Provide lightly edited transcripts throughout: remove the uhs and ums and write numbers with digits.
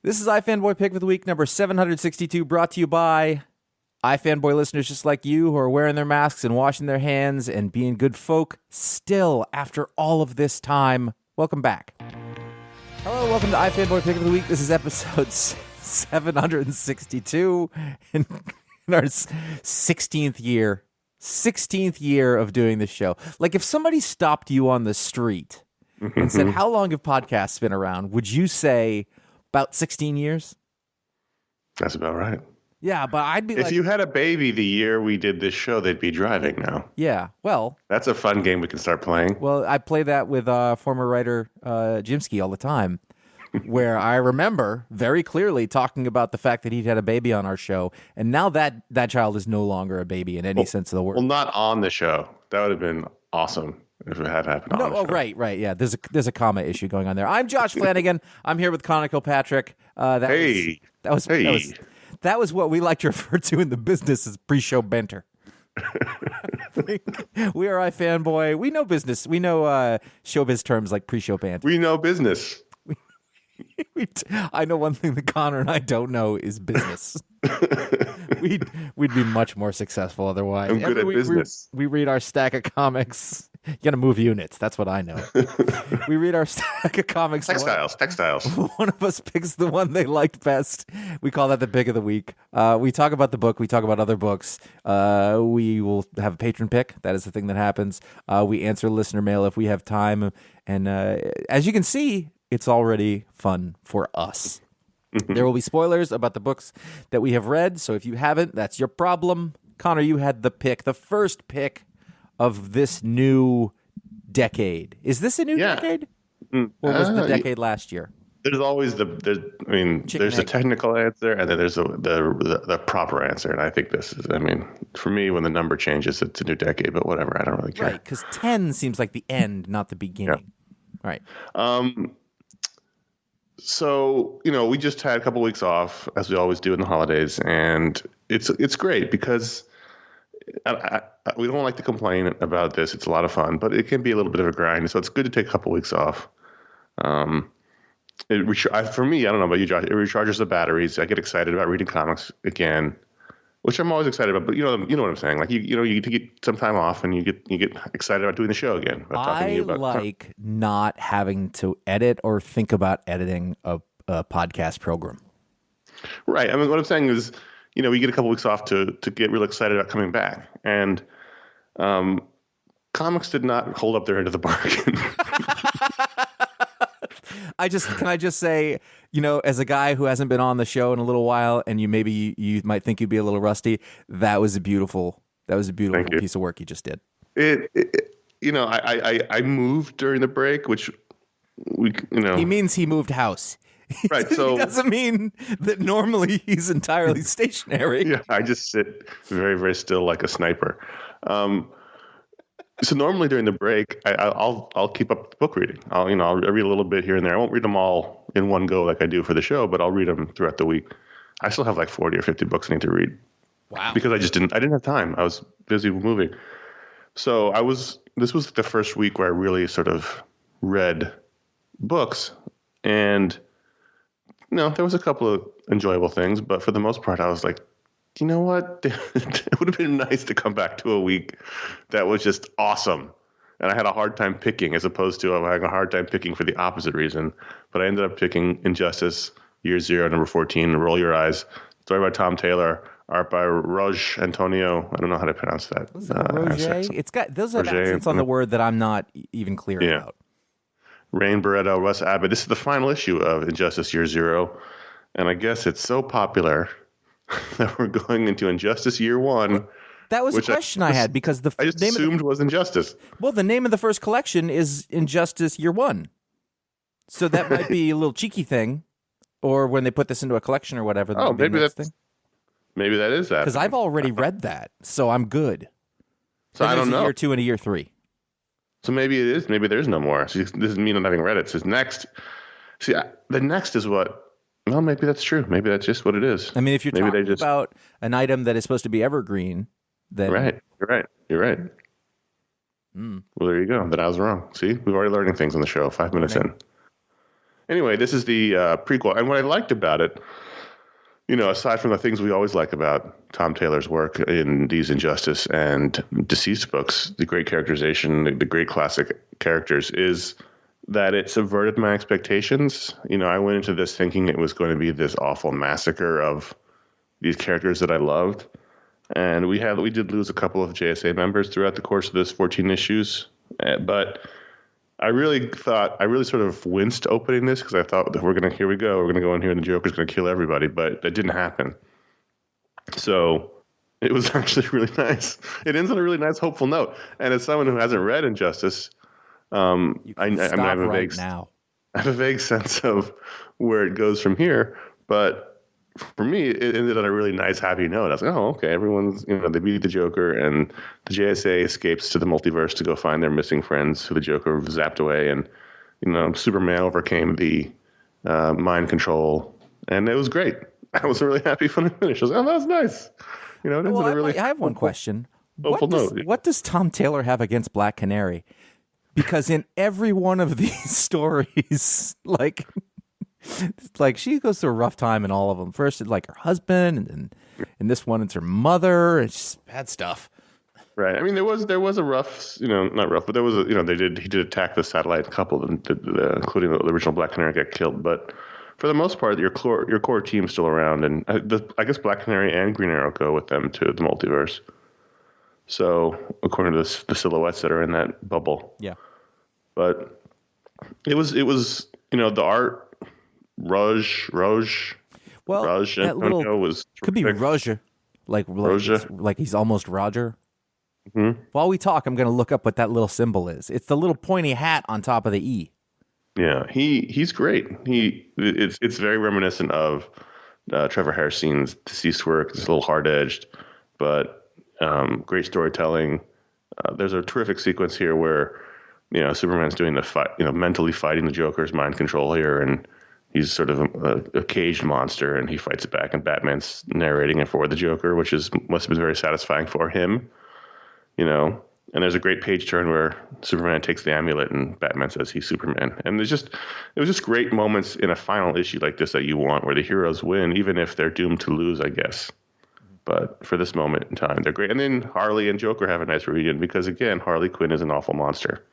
This is iFanboy Pick of the Week number 762, brought to you by iFanboy listeners just like you who are wearing their masks and washing their hands and being good folk still after all of this time. Welcome back. Hello, welcome to iFanboy Pick of the Week. This is episode 762 in our 16th year of doing this show. Like if somebody stopped you on the street and said, how long have podcasts been around? Would you say about 16 years? That's about right. Yeah, but I'd be if you had a baby the year we did this show, they'd be driving now. Yeah, well. That's a fun game we can start playing. Well, I play that with former writer Jimsky all the time, where I remember very clearly talking about the fact that he'd had a baby on our show, and now that child is no longer a baby in any sense of the word. Well, not on the show. That would have been awesome if it had happened on the show. Right, yeah. There's a comma issue going on there. I'm Josh Flanagan. I'm here with Conor Kilpatrick. That was what we like to refer to in the business as pre-show banter. We are iFanboy. We know business. We know showbiz terms like pre-show banter. We know business. I know one thing that Conor and I don't know is business. We'd be much more successful otherwise. I'm good at business. We read our stack of comics. You gotta move units. That's what I know. We read our stack of comics. Textiles. One of us picks the one they liked best. We call that the pick of the week. We talk about the book. We talk about other books. We will have a patron pick. That is the thing that happens. We answer listener mail if we have time. And as you can see, it's already fun for us. There will be spoilers about the books that we have read. So if you haven't, that's your problem. Conor, you had the first pick of this new decade. Is this a new decade? Or was the decade last year? There's always there's a technical answer, and then there's the proper answer. And I think this is, for me, when the number changes, it's a new decade, but whatever. I don't really care. Right, because 10 seems like the end, not the beginning. Yeah. Right. So, we just had a couple weeks off, as we always do in the holidays, and it's great because we don't like to complain about this. It's a lot of fun, but it can be a little bit of a grind. So it's good to take a couple weeks off. For me, I don't know about you, Josh, it recharges the batteries. I get excited about reading comics again, which I'm always excited about. But you know what I'm saying. Like you get to get some time off, and you get excited about doing the show again. I like not having to edit or think about editing a podcast program. Right. What I'm saying is, we get a couple weeks off to get real excited about coming back, and comics did not hold up their end of the bargain. Can I just say, as a guy who hasn't been on the show in a little while, and you might think you'd be a little rusty, that was a beautiful piece of work you just did. I moved during the break, which he means he moved house. Right, so it doesn't mean that normally he's entirely stationary. Yeah, I just sit very, very still like a sniper. So normally during the break, I'll keep up book reading. I'll read a little bit here and there. I won't read them all in one go like I do for the show, but I'll read them throughout the week. I still have like 40 or 50 books I need to read. Wow! Because I didn't have time. I was busy moving. So this was the first week where I really sort of read books, and there was a couple of enjoyable things, but for the most part, I was like, you know what? It would have been nice to come back to a week that was just awesome. And I had a hard time picking, as opposed to having a hard time picking for the opposite reason. But I ended up picking Injustice, Year Zero, number 14, Roll Your Eyes, story by Tom Taylor, art by Roj Antonio. I don't know how to pronounce that. Roger? It's got those are accents on the word that I'm not even clear about. Rain Barretto, Russ Abbott. This is the final issue of Injustice Year Zero. And I guess it's so popular that we're going into Injustice Year One. That was a question I had, because I just assumed was Injustice. Well, the name of the first collection is Injustice Year One. So that might be a little cheeky thing. Or when they put this into a collection or whatever. Maybe that is that. Because I've already read that, so I'm good. So I don't know. A Year 2 and a Year 3. So maybe it is. Maybe there's no more. So this is me not having read it. It says next. See, the next is what. Well, maybe that's true. Maybe that's just what it is. I mean, if you're talking about an item that is supposed to be evergreen, then right. You're right. Well, there you go. Then I was wrong. See, we've already learning things on the show. 5 minutes in. Anyway, this is the prequel, and what I liked about it, aside from the things we always like about Tom Taylor's work in these Injustice and Deceased books, the great characterization, the great classic characters, is that it subverted my expectations. I went into this thinking it was going to be this awful massacre of these characters that I loved. And we did lose a couple of JSA members throughout the course of this 14 issues. But I really sort of winced opening this because I thought that here we go. We're going to go in here and the Joker's going to kill everybody. But that didn't happen. So it was actually really nice. It ends on a really nice, hopeful note. And as someone who hasn't read Injustice, I have a vague sense of where it goes from here. But for me, it ended on a really nice, happy note. I was like, oh, okay, everyone's, they beat the Joker, and the JSA escapes to the multiverse to go find their missing friends who the Joker zapped away, and, Superman overcame the mind control, and it was great. I was really happy when it finished. I was like, oh, that was nice. I have one question. What does Tom Taylor have against Black Canary? Because in every one of these stories, like she goes through a rough time in all of them. First, it's like her husband, and then in this one, it's her mother. It's just bad stuff. Right. I mean, there was a rough, not rough, but there was he did attack the satellite couple, including the original Black Canary got killed. But for the most part, your core team's still around, and I guess Black Canary and Green Arrow go with them to the multiverse. So according to the silhouettes that are in that bubble. Yeah. But it was the art. Raj Antonio was could be Roger, like he's almost Roger. Mm-hmm. While we talk, I'm going to look up what that little symbol is. It's the little pointy hat on top of the E. Yeah, he's great. It's very reminiscent of Trevor Hairston's Deceased work. It's a little hard edged, but great storytelling. There's a terrific sequence here where Superman's doing the fight, mentally fighting the Joker's mind control here, and he's sort of a caged monster, and he fights it back, and Batman's narrating it for the Joker, which must have been very satisfying for him, And there's a great page turn where Superman takes the amulet, and Batman says he's Superman. And it was just great moments in a final issue like this that you want, where the heroes win, even if they're doomed to lose, I guess. But for this moment in time, they're great. And then Harley and Joker have a nice reunion because, again, Harley Quinn is an awful monster.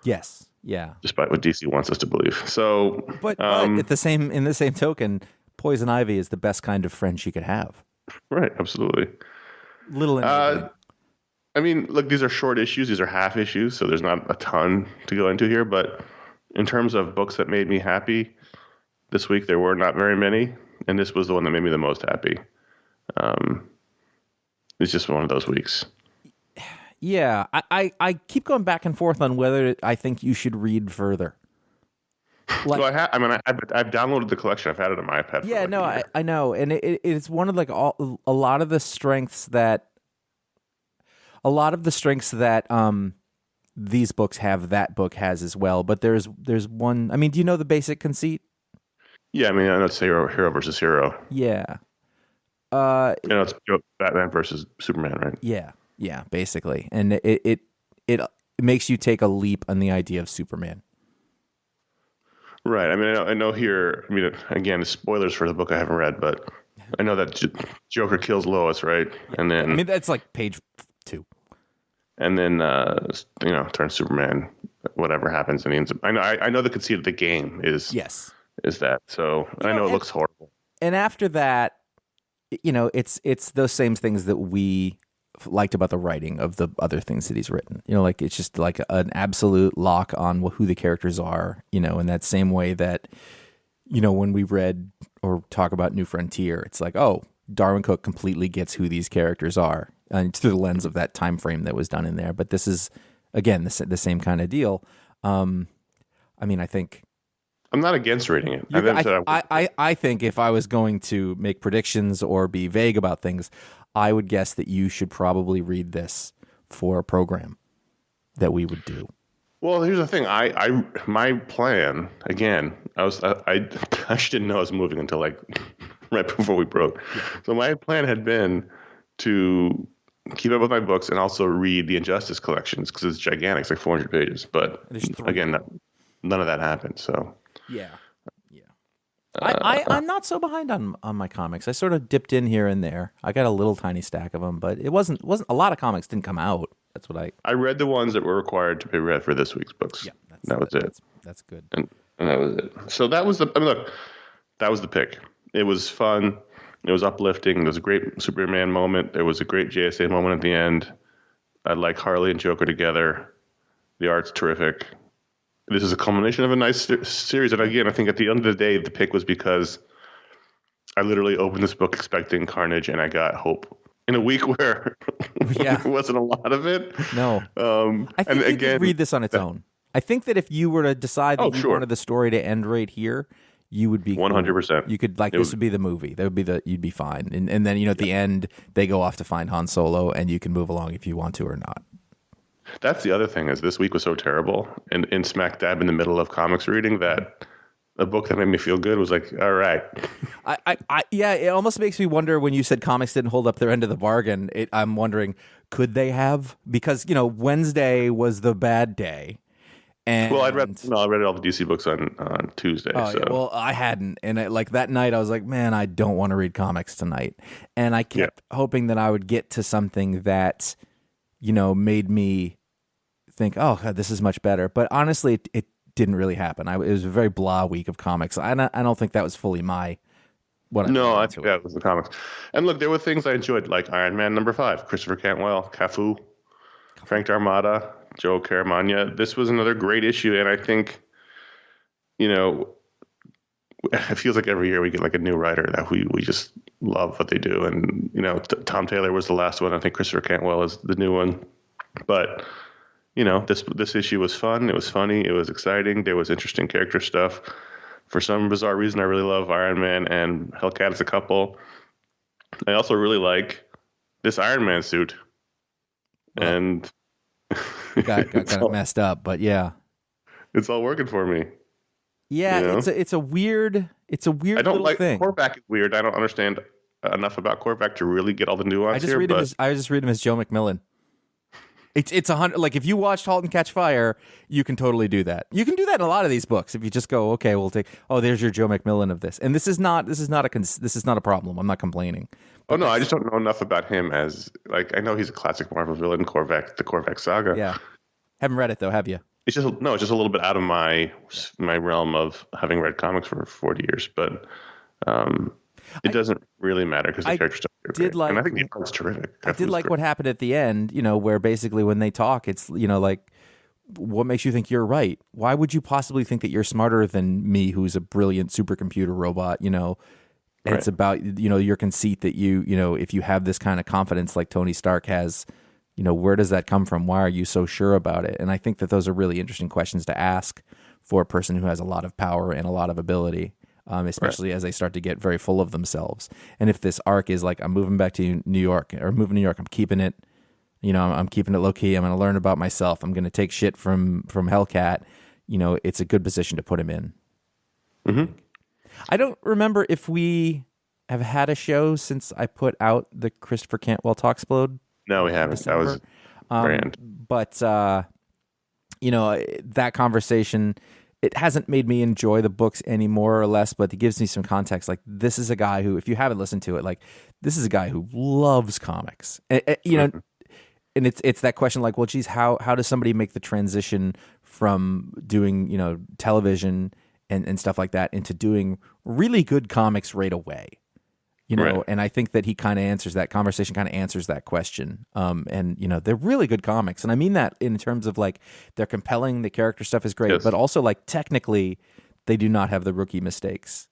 Yes. Yeah. Despite what DC wants us to believe. So, but in the same token, Poison Ivy is the best kind of friend she could have. Right. Absolutely. I mean, look, these are short issues. These are half issues, so there's not a ton to go into here. But in terms of books that made me happy this week, there were not very many, and this was the one that made me the most happy. It's just one of those weeks. Yeah, I keep going back and forth on whether I think you should read further. Well, I've downloaded the collection. I've had it on my iPad. Yeah, I know, and it's one of a lot of the strengths that these books have. That book has as well. But there's one. I mean, do you know the basic conceit? Yeah, I mean, I know it's hero versus hero. Yeah. It's Batman versus Superman, right? Yeah. Yeah, basically, and it makes you take a leap on the idea of Superman. Right. I mean, I know here. I mean, again, spoilers for the book I haven't read, but I know that Joker kills Lois, right? And then that's like page 2. And then turns Superman. Whatever happens, and I know the conceit of the game is that. So I know it looks horrible. And after that, it's those same things that we liked about the writing of the other things that he's written. Like it's just like an absolute lock on who the characters are, in that same way that, when we read or talk about New Frontier, it's like, oh, Darwin Cook completely gets who these characters are. And it's through the lens of that time frame that was done in there. But this is, again, the same kind of deal. I mean, I think... I'm not against reading it. I think if I was going to make predictions or be vague about things, I would guess that you should probably read this for a program that we would do. Well, here's the thing. My plan, again, I actually didn't know I was moving until like right before we broke. Yeah. So my plan had been to keep up with my books and also read the Injustice collections because it's gigantic. It's like 400 pages. But again, none of that happened. So Yeah. I'm not so behind on my comics. I sort of dipped in here and there. I got a little tiny stack of them, but it wasn't a lot of comics didn't come out. That's what I read the ones that were required to be read for this week's books. Yeah, that was it. That's good. And that was it. So that was look, that was the pick. It was fun. It was uplifting. There was a great Superman moment. There was a great JSA moment at the end. I like Harley and Joker together. The art's terrific. This is a culmination of a nice series. And again, I think at the end of the day, the pick was because I literally opened this book expecting carnage, and I got hope. In a week where there wasn't a lot of it. No. I think you could read this on its own. I think that if you were to decide that you wanted the story to end right here, you would be 100%. Cool. You could this would be the movie. That would be you'd be fine. And then at the end they go off to find Han Solo, and you can move along if you want to or not. That's the other thing is this week was so terrible and in smack dab in the middle of comics reading that a book that made me feel good was like, all right. It almost makes me wonder when you said comics didn't hold up their end of the bargain. I'm wondering, could they have? Because Wednesday was the bad day. And well, I read all the DC books on Tuesday. Oh, so. yeah. Well, I hadn't, and that night I was like, man, I don't want to read comics tonight, and I kept hoping that I would get to something that, made me think, oh, God, this is much better. But honestly, it didn't really happen. It was a very blah week of comics. I don't think that was fully my. I think that was the comics. And look, there were things I enjoyed, like Iron Man #5, Christopher Cantwell, Cafu, Frank Darmada, Joe Caramagna. This was another great issue, and I think, it feels like every year we get like a new writer that we just love what they do. And, Tom Taylor was the last one. I think Christopher Cantwell is the new one. But, this issue was fun. It was funny. It was exciting. There was interesting character stuff. For some bizarre reason, I really love Iron Man and Hellcat as a couple. I also really like this Iron Man suit. Well, and got kind of messed up, but yeah, it's all working for me. Yeah, it's a weird I don't like thing. Korvac is weird. I don't understand enough about Korvac to really get all the nuance I just read him as Joe McMillan. It's 100. Like if you watched *Halt and Catch Fire*, you can totally do that. You can do that in a lot of these books. If you just go, okay, we'll take. Oh, there's your Joe McMillan of this, and this is not a problem. I'm not complaining. Oh no, I just don't know enough about him as I know he's a classic Marvel villain, Korvac, the Korvac saga. Yeah, haven't read it though, have you? It's just a little bit out of my realm of having read comics for 40 years, but it doesn't really matter because the character stuff is great. And I think the art's terrific. I did like what happened at the end, where basically when they talk, it's what makes you think you're right? Why would you possibly think that you're smarter than me, who's a brilliant supercomputer robot? And it's about your conceit that if you have this kind of confidence like Tony Stark has. Where does that come from? Why are you so sure about it? And I think that those are really interesting questions to ask for a person who has a lot of power and a lot of ability, especially as they start to get very full of themselves. And if this arc is like, I'm moving back to New York, I'm keeping it, I'm keeping it low key. I'm going to learn about myself. I'm going to take shit from Hellcat. It's a good position to put him in. Mm-hmm. I don't remember if we have had a show since I put out the Christopher Cantwell Talksplode. No, we haven't. December. That was grand. But, that conversation, it hasn't made me enjoy the books any more or less, but it gives me some context. Like, this is a guy who, if you haven't listened to it, this is a guy who loves comics. And it's that question like, well, geez, how does somebody make the transition from doing, television and stuff like that into doing really good comics right away? And I think that he kind of answers that conversation, kind of answers that question. And they're really good comics. And I mean that in terms of they're compelling, the character stuff is great, but also technically they do not have the rookie mistakes.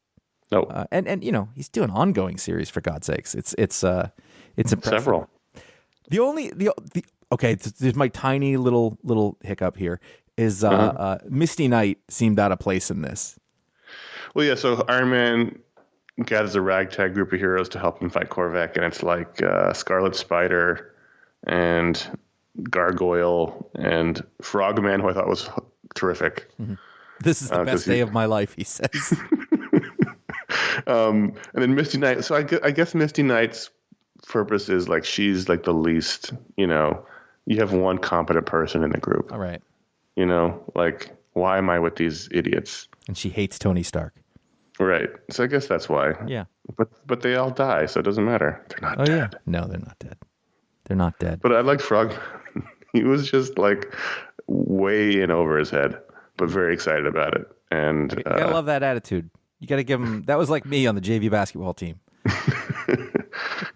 No. And he's doing ongoing series for God's sakes. It's impressive. Several. Okay, there's my tiny little hiccup here is Misty Knight seemed out of place in this. Well, yeah, so Iron Man gathers a ragtag group of heroes to help him fight Korvac, and it's like Scarlet Spider and Gargoyle and Frogman, who I thought was terrific. Mm-hmm. This is the best day of my life, he says. And then Misty Knight. So I guess Misty Knight's purpose is she's the least, you have one competent person in the group. All right. why am I with these idiots? And she hates Tony Stark. Right. So I guess that's why. Yeah. But they all die, so it doesn't matter. They're not dead. Yeah. No, they're not dead. They're not dead. But I like Frog. He was just like way in over his head, but very excited about it. And You gotta love that attitude. You gotta give him. That was like me on the JV basketball team.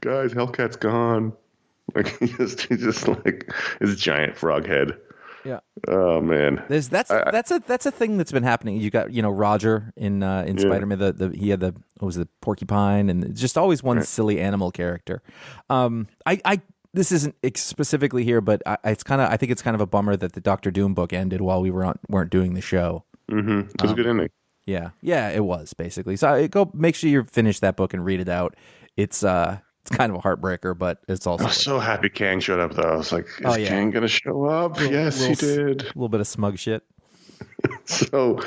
guys, Hellcat's gone. Like he just like his giant frog head. Yeah. Oh man. That's a thing that's been happening. You got Roger in Spider-Man. He had what was it, porcupine, and it's just always one silly animal character. This isn't specifically here, but I think it's kind of a bummer that the Doctor Doom book ended while we weren't doing the show. Mm-hmm. It was a good ending. Yeah, it was basically. So go make sure you finish that book and read it out. It's kind of a heartbreaker, but it's also. I was so happy Kang showed up though. I was like, is Kang gonna show up? Yes, he did. A little bit of smug shit. So,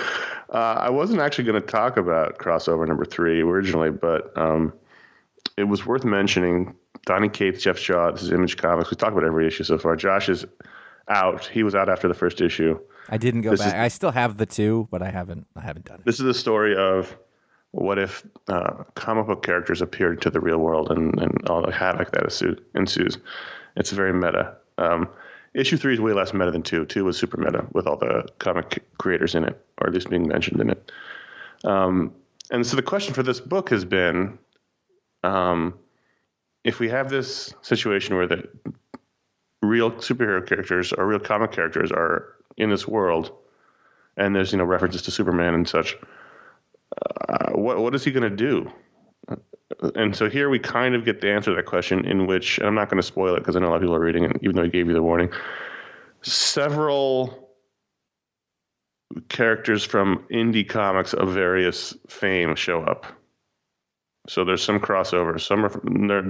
I wasn't actually going to talk about crossover number 3 originally, but it was worth mentioning. Donny Cates, Jeff Shaw. This is Image Comics. We talked about every issue so far. Josh is out. He was out after the first issue. I didn't go back. I still have the 2, but I haven't done it. This is the story of what if comic book characters appeared to the real world and all the havoc that ensues. It's very meta. Issue 3 is way less meta than 2. 2 was super meta with all the comic creators in it, or at least being mentioned in it. And so the question for this book has been, if we have this situation where the real superhero characters or real comic characters are in this world, and there's references to Superman and such, what is he going to do? And so here we kind of get the answer to that question, in which, and I'm not going to spoil it because I know a lot of people are reading it, even though he gave you the warning. Several characters from indie comics of various fame show up. So there's some crossovers. Some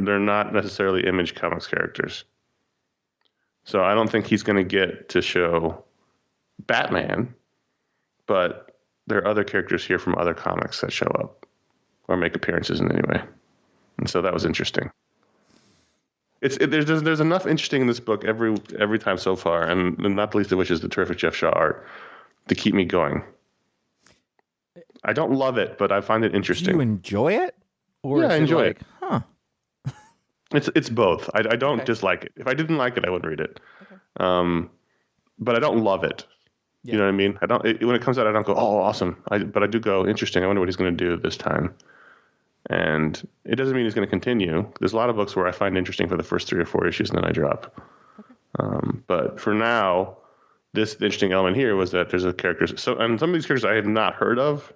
they're not necessarily Image Comics characters. So I don't think he's going to get to show Batman, but there are other characters here from other comics that show up or make appearances in any way. And so that was interesting. There's enough interesting in this book every time so far, and not the least of which is the terrific Jeff Shaw art, to keep me going. I don't love it, but I find it interesting. Do you enjoy it? Or yeah, I enjoy it. Huh. It's both. I don't dislike it. If I didn't like it, I wouldn't read it. Okay. But I don't love it. Yeah. You know what I mean? When it comes out, I don't go, oh, awesome. But I do go, interesting. I wonder what he's going to do this time. And it doesn't mean he's going to continue. There's a lot of books where I find interesting for the first 3 or 4 issues, and then I drop. Okay. But for now, the interesting element here was that there's a character. And some of these characters I have not heard of,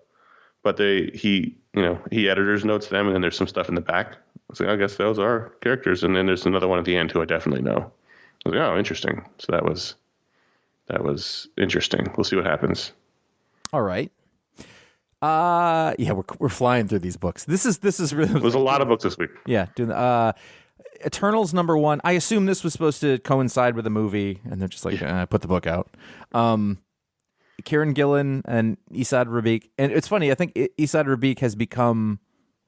but he editor's notes them, and then there's some stuff in the back. I was like, I guess those are characters. And then there's another one at the end who I definitely know. I was like, oh, interesting. So that was interesting. We'll see what happens. All right. Yeah, we're flying through these books. This is really. There's a lot of books this week. Yeah, Eternals number 1. I assume this was supposed to coincide with the movie, and they're just like, put the book out. Kieran Gillen and Esad Rabik, and it's funny. I think Esad Rabik has become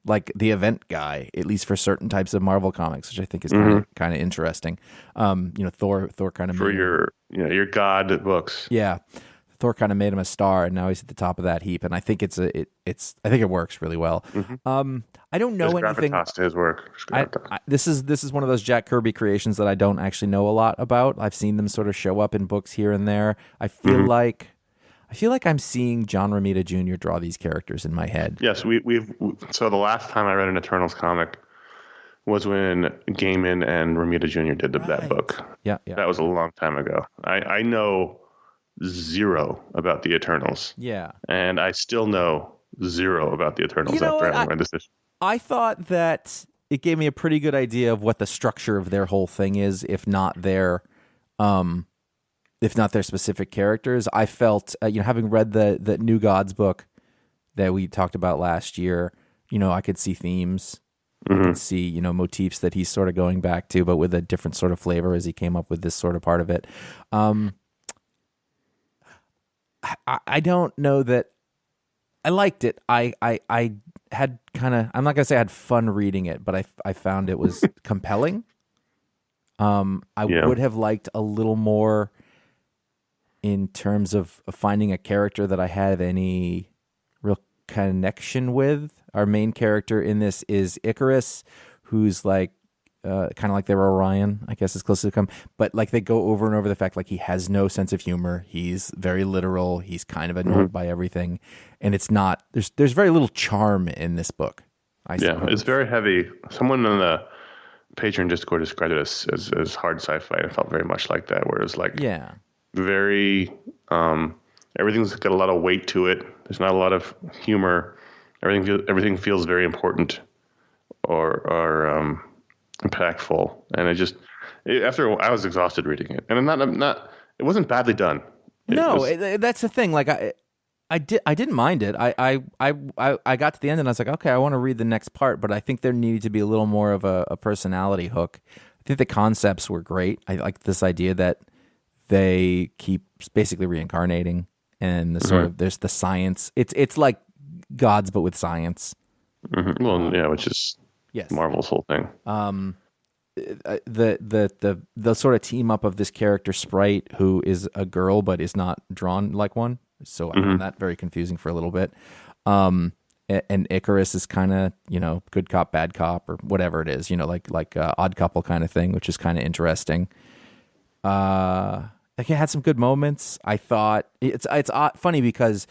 like the event guy, at least for certain types of Marvel comics, which I think is kind of interesting. Thor kind of for your God books. Yeah. Thor kind of made him a star, and now he's at the top of that heap. And I think I think it works really well. Mm-hmm. I don't know anything. To his work. This is one of those Jack Kirby creations that I don't actually know a lot about. I've seen them sort of show up in books here and there. I feel like I'm seeing John Romita Jr. draw these characters in my head. Yes, so the last time I read an Eternals comic was when Gaiman and Romita Jr. did that book. Yeah. That was a long time ago. I know zero about the Eternals. Yeah. And I still know zero about the Eternals after having read this issue. I thought that it gave me a pretty good idea of what the structure of their whole thing is, if not their specific characters. I felt, having read the New Gods book that we talked about last year, I could see themes. Mm-hmm. I could see, motifs that he's sort of going back to, but with a different sort of flavor as he came up with this sort of part of it. I don't know that I liked it. I had kind of, I'm not going to say I had fun reading it, but I found it was compelling. I would have liked a little more in terms of finding a character that I have any real connection with. Our main character in this is Icarus, who's like kind of like their Orion, I guess, as close as it come. But like they go over and over the fact like he has no sense of humor. He's very literal. He's kind of annoyed by everything, and it's not. There's very little charm in this book. Yeah, it's very heavy. Someone in the Patreon Discord described it as hard sci-fi. It felt very much like that, where it's like very everything's got a lot of weight to it. There's not a lot of humor. Everything feels very important or impactful, and after I was exhausted reading it, and I'm not. It wasn't badly done. That's the thing. Like I didn't mind it. I got to the end and I was like, okay, I want to read the next part, but I think there needed to be a little more of a personality hook. I think the concepts were great. I like this idea that they keep basically reincarnating, and the sort of there's the science. It's like gods but with science. Mm-hmm. Well, yeah, which is Marvel's whole thing. The sort of team up of this character Sprite, who is a girl but is not drawn like one. So I found that very confusing for a little bit. And Icarus is kind of, good cop, bad cop, or whatever it is, like Odd Couple kind of thing, which is kind of interesting. Like it had some good moments. I thought it's funny because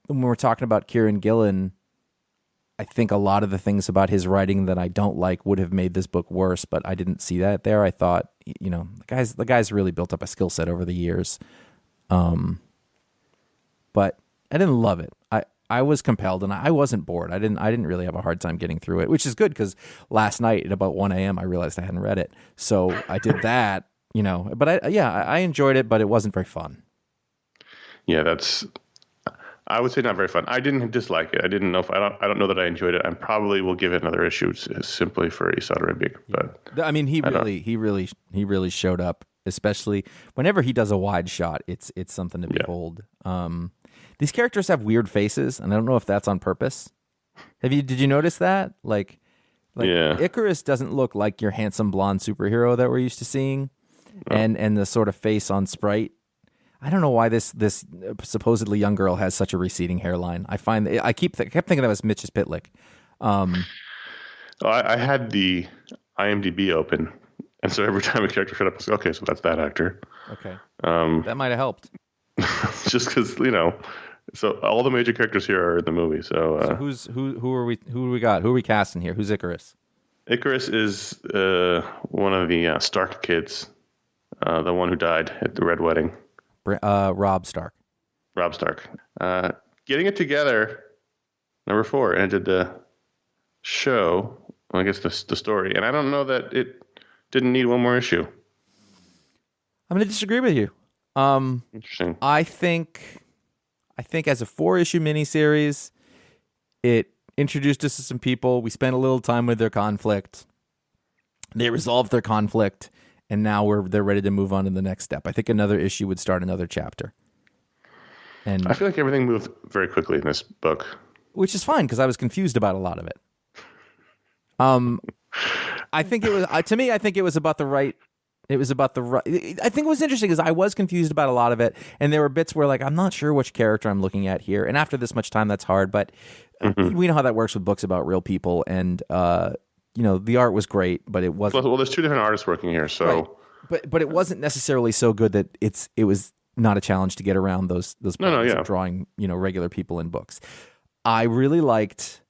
when we're talking about Kieran Gillen, I think a lot of the things about his writing that I don't like would have made this book worse, but I didn't see that there. I thought, the guy's really built up a skill set over the years. But I didn't love it. I was compelled, and I wasn't bored. I didn't really have a hard time getting through it, which is good because last night at about 1 a.m. I realized I hadn't read it, so I did that. But I enjoyed it, but it wasn't very fun. Yeah, I would say not very fun. I didn't dislike it. I didn't know if I don't know that I enjoyed it. I probably will give it another issue simply for Esad Ribic. But I mean, he really showed up, especially whenever he does a wide shot. It's something to behold. These characters have weird faces, and I don't know if that's on purpose. Did you notice that? Like Icarus doesn't look like your handsome blonde superhero that we're used to seeing, and the sort of face on Sprite. I don't know why this supposedly young girl has such a receding hairline. I kept thinking that was Mitch's Pitlick. I had the IMDb open, and so every time a character showed up, I was like, okay, so that's that actor. Okay, that might have helped. Just because so all the major characters here are in the movie. So who do we got? Who are we casting here? Who's Icarus? Icarus is one of the Stark kids, the one who died at the Red Wedding. Rob Stark. Rob Stark. Getting it together, number 4, and I did the show. Well, I guess the story, and I don't know that it didn't need one more issue. I'm going to disagree with you. Interesting. I think as a 4-issue miniseries, it introduced us to some people. We spent a little time with their conflict. They resolved their conflict, and now they're ready to move on to the next step. I think another issue would start another chapter. And I feel like everything moved very quickly in this book, which is fine because I was confused about a lot of it. I think it was to me. I think it was about the right. It was about the right. I think it was interesting because I was confused about a lot of it, and there were bits where like I'm not sure which character I'm looking at here. And after this much time, that's hard. But we know how that works with books about real people, and the art was great, but it wasn't. Well, there's 2 different artists working here, so. Right. But it wasn't necessarily so good that it was not a challenge to get around those problems of drawing regular people in books. I really liked.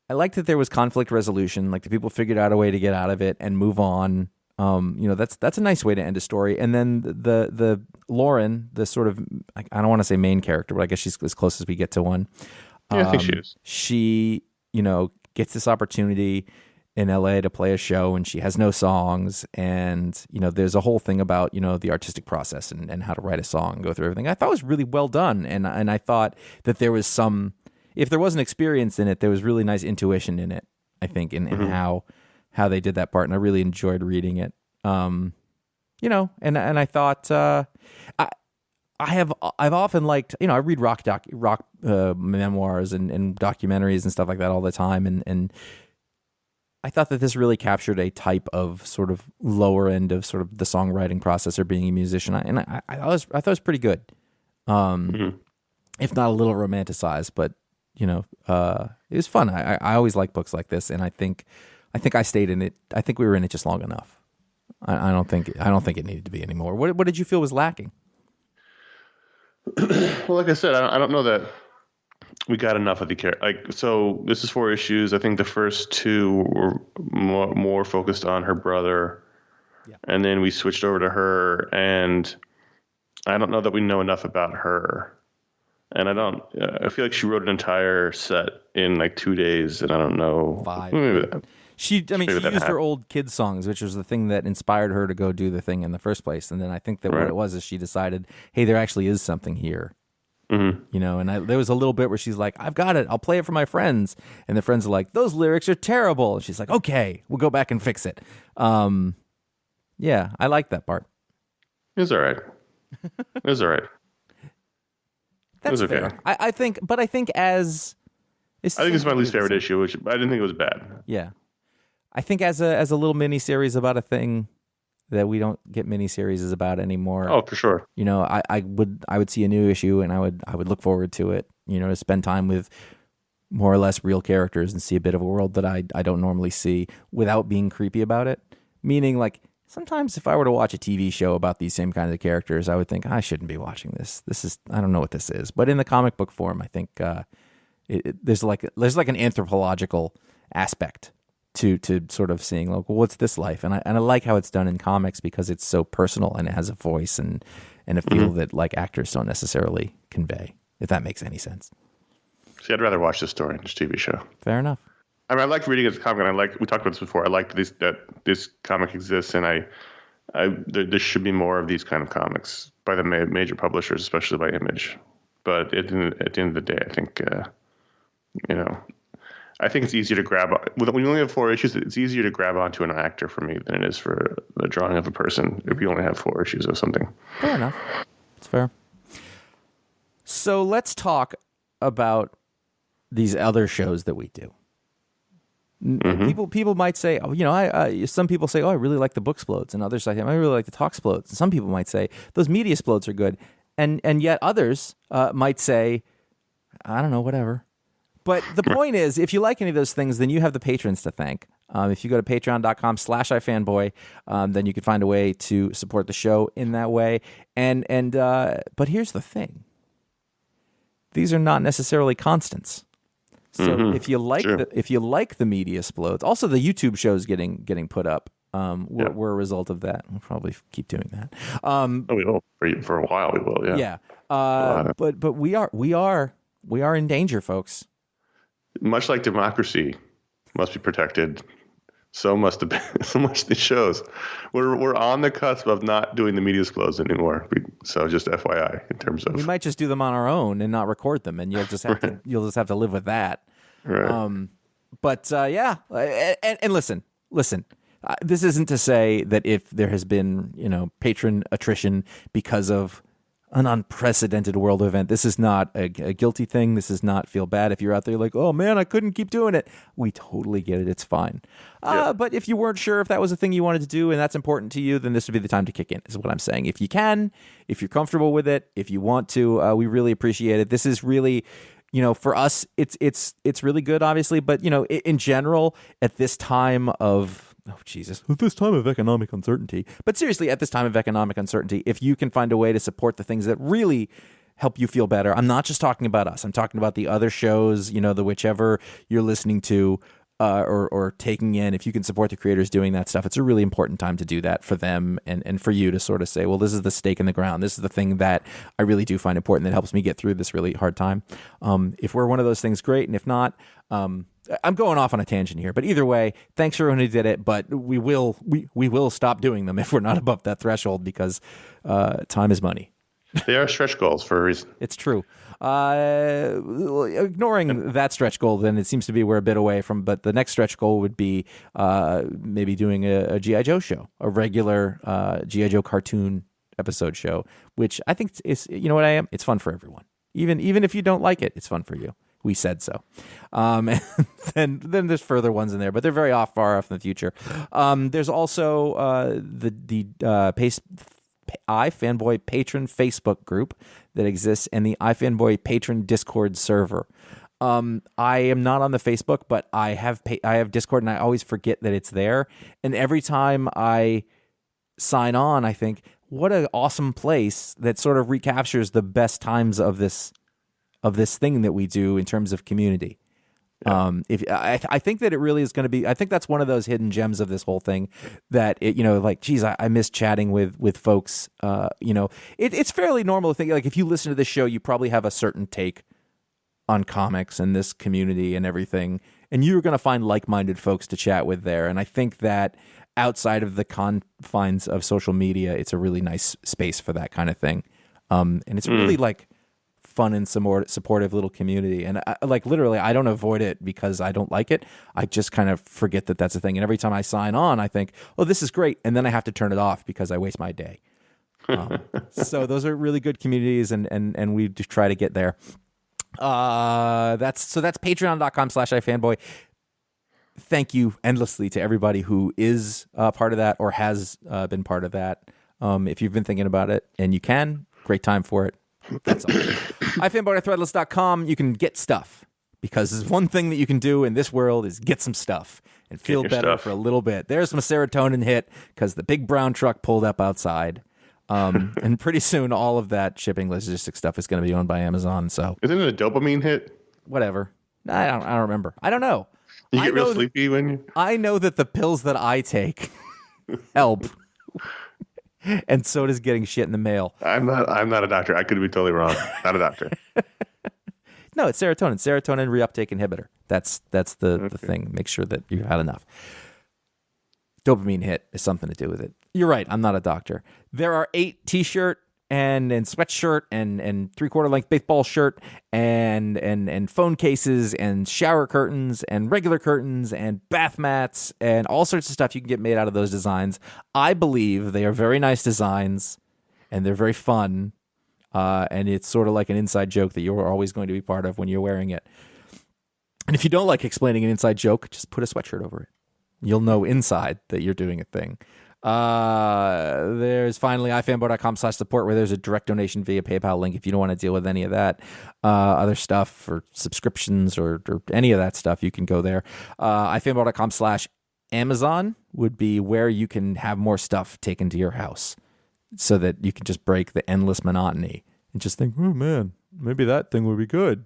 I liked that there was conflict resolution, like the people figured out a way to get out of it and move on. That's a nice way to end a story. And then the Lauren, the sort of, I don't want to say main character, but I guess she's as close as we get to one. Yeah, I think she is. She, gets this opportunity in LA to play a show, and she has no songs. And, there's a whole thing about, the artistic process and how to write a song and go through everything. I thought it was really well done. And I thought that there was if there wasn't experience in it, there was really nice intuition in it, I think, in how they did that part. And I really enjoyed reading it. And I thought, I've often liked, I read rock memoirs and documentaries and stuff like that all the time. And I thought that this really captured a type of sort of lower end of sort of the songwriting process or being a musician, I thought it was pretty good. If not a little romanticized, but it was fun. I always like books like this, and I think I stayed in it. I think we were in it just long enough. I don't think it needed to be anymore. What did you feel was lacking? Well, like I said, I don't know that we got enough of the character. Like, so this is 4 issues. I think the first 2 were more focused on her brother, and then we switched over to her, and I don't know that we know enough about her. And I feel like she wrote an entire set in like 2 days, and I don't know. 5. Maybe She used happened. her old kids songs, which was the thing that inspired her to go do the thing in the first place. And then I think that what it was is she decided, hey, there actually is something here. Mm-hmm. And there was a little bit where she's like, I've got it. I'll play it for my friends. And the friends are like, those lyrics are terrible. And she's like, okay, we'll go back and fix it. Yeah, I like that part. It was all right. It was all right. That's okay. fair. I think as... I think it's my least favorite issue, which I didn't think it was bad. Yeah. I think as a little mini-series about a thing that we don't get mini-series about anymore. Oh, for sure. I would see a new issue and I would look forward to it, to spend time with more or less real characters and see a bit of a world that I don't normally see without being creepy about it. Meaning, like, sometimes if I were to watch a TV show about these same kinds of characters, I would think, I shouldn't be watching this. I don't know what this is. But in the comic book form, I think there's like an anthropological aspect to sort of seeing, like, well, what's this life? And I like how it's done in comics because it's so personal and it has a voice and a feel that like actors don't necessarily convey, if that makes any sense. See, I'd rather watch this story than this TV show. Fair enough. I mean, I liked reading it as a comic, and we talked about this before. I liked that this comic exists, and there should be more of these kind of comics by the major publishers, especially by Image. But at the end of the day, I think, I think it's easier to grab. When you only have 4 issues, it's easier to grab onto an actor for me than it is for the drawing of a person if you only have 4 issues of something. Fair enough. It's fair. So let's talk about these other shows that we do. People might say, some people say, I really like the book explodes, and others say, I really like the talk explodes. And some people might say those media explodes are good, and yet others might say, I don't know, whatever. But the point is, if you like any of those things, then you have the patrons to thank. If you go to patreon.com/iFanboy, then you can find a way to support the show in that way. But here's the thing: these are not necessarily constants. So if you like the media explodes, also the YouTube shows getting put up. We're a result of that. We'll probably keep doing that. We will for a while. We will. Yeah. Yeah. But we are in danger, folks. Much like democracy must be protected, so much the shows. We're on the cusp of not doing the media explodes anymore. So just FYI, in terms of, we might just do them on our own and not record them, and you'll just have to live with that. Right. And listen. This isn't to say that if there has been patron attrition because of an unprecedented world event, this is not a guilty thing. This is not feel bad if you're out there like, oh man, I couldn't keep doing it. We totally get it. It's fine. But if you weren't sure if that was a thing you wanted to do and that's important to you, then this would be the time to kick in, is what I'm saying. If you can, if you're comfortable with it, if you want to, we really appreciate it. This is really, for us, it's really good, obviously. But, in general, at this time of, at this time of economic uncertainty. But seriously, at this time of economic uncertainty, if you can find a way to support the things that really help you feel better, I'm not just talking about us. I'm talking about the other shows, the whichever you're listening to or taking in. If you can support the creators doing that stuff, it's a really important time to do that for them and for you to sort of say, well, this is the stake in the ground. This is the thing that I really do find important that helps me get through this really hard time. If we're one of those things, great. And if not, I'm going off on a tangent here, but either way, thanks for everyone who did it. But we will stop doing them if we're not above that threshold, because time is money. They are stretch goals for a reason. It's true. Ignoring that stretch goal, then it seems to be we're a bit away from. But the next stretch goal would be maybe doing a G.I. Joe show, a regular G.I. Joe cartoon episode show, which I think is, it's fun for everyone. Even if you don't like it, it's fun for you. we said so. And then there's further ones in there, but they're very far off in the future. There's also the iFanboy patron Facebook group that exists, and the iFanboy patron Discord server. I am not on the Facebook, but I have Discord, and I always forget that it's there. And every time I sign on, I think, what an awesome place that sort of recaptures the best times of this thing that we do in terms of community. Yeah. I think that it really is going to be, I think that's one of those hidden gems of this whole thing that it, like, geez, I miss chatting with folks. It's fairly normal to think, like, if you listen to this show, you probably have a certain take on comics and this community and everything, and you're going to find like-minded folks to chat with there. And I think that outside of the confines of social media, it's a really nice space for that kind of thing. And it's really like fun and supportive little community. And literally, I don't avoid it because I don't like it. I just kind of forget that that's a thing. And every time I sign on, I think, oh, this is great. And then I have to turn it off because I waste my day. So those are really good communities, and we just try to get there. That's patreon.com/ifanboy. Thank you endlessly to everybody who is part of that or has been part of that. If you've been thinking about it and you can, great time for it. That's all. iFanboy.threadless.com. You can get stuff, because there's one thing that you can do in this world is get some stuff and feel better for a little bit. There's my serotonin hit because the big brown truck pulled up outside. And pretty soon all of that shipping logistics stuff is going to be owned by Amazon. So isn't it a dopamine hit? Whatever. I don't remember. I don't know. You get real sleepy when you... I know that the pills that I take help. And so does getting shit in the mail. I'm not a doctor. I could be totally wrong. Not a doctor. No, it's serotonin. Serotonin reuptake inhibitor. That's the thing. Make sure that you've had enough. Dopamine hit is something to do with it. You're right. I'm not a doctor. There are 8 t-shirt and sweatshirt and 3/4 length baseball shirt and phone cases and shower curtains and regular curtains and bath mats and all sorts of stuff you can get made out of those designs. I believe they are very nice designs and they're very fun. And it's sort of like an inside joke that you're always going to be part of when you're wearing it. And if you don't like explaining an inside joke, just put a sweatshirt over it. You'll know inside that you're doing a thing. There's finally ifanboy.com/support, where there's a direct donation via PayPal link if you don't want to deal with any of that other stuff or subscriptions or any of that stuff. You can go there. ifanboy.com/Amazon would be where you can have more stuff taken to your house so that you can just break the endless monotony and just think, oh man, maybe that thing would be good.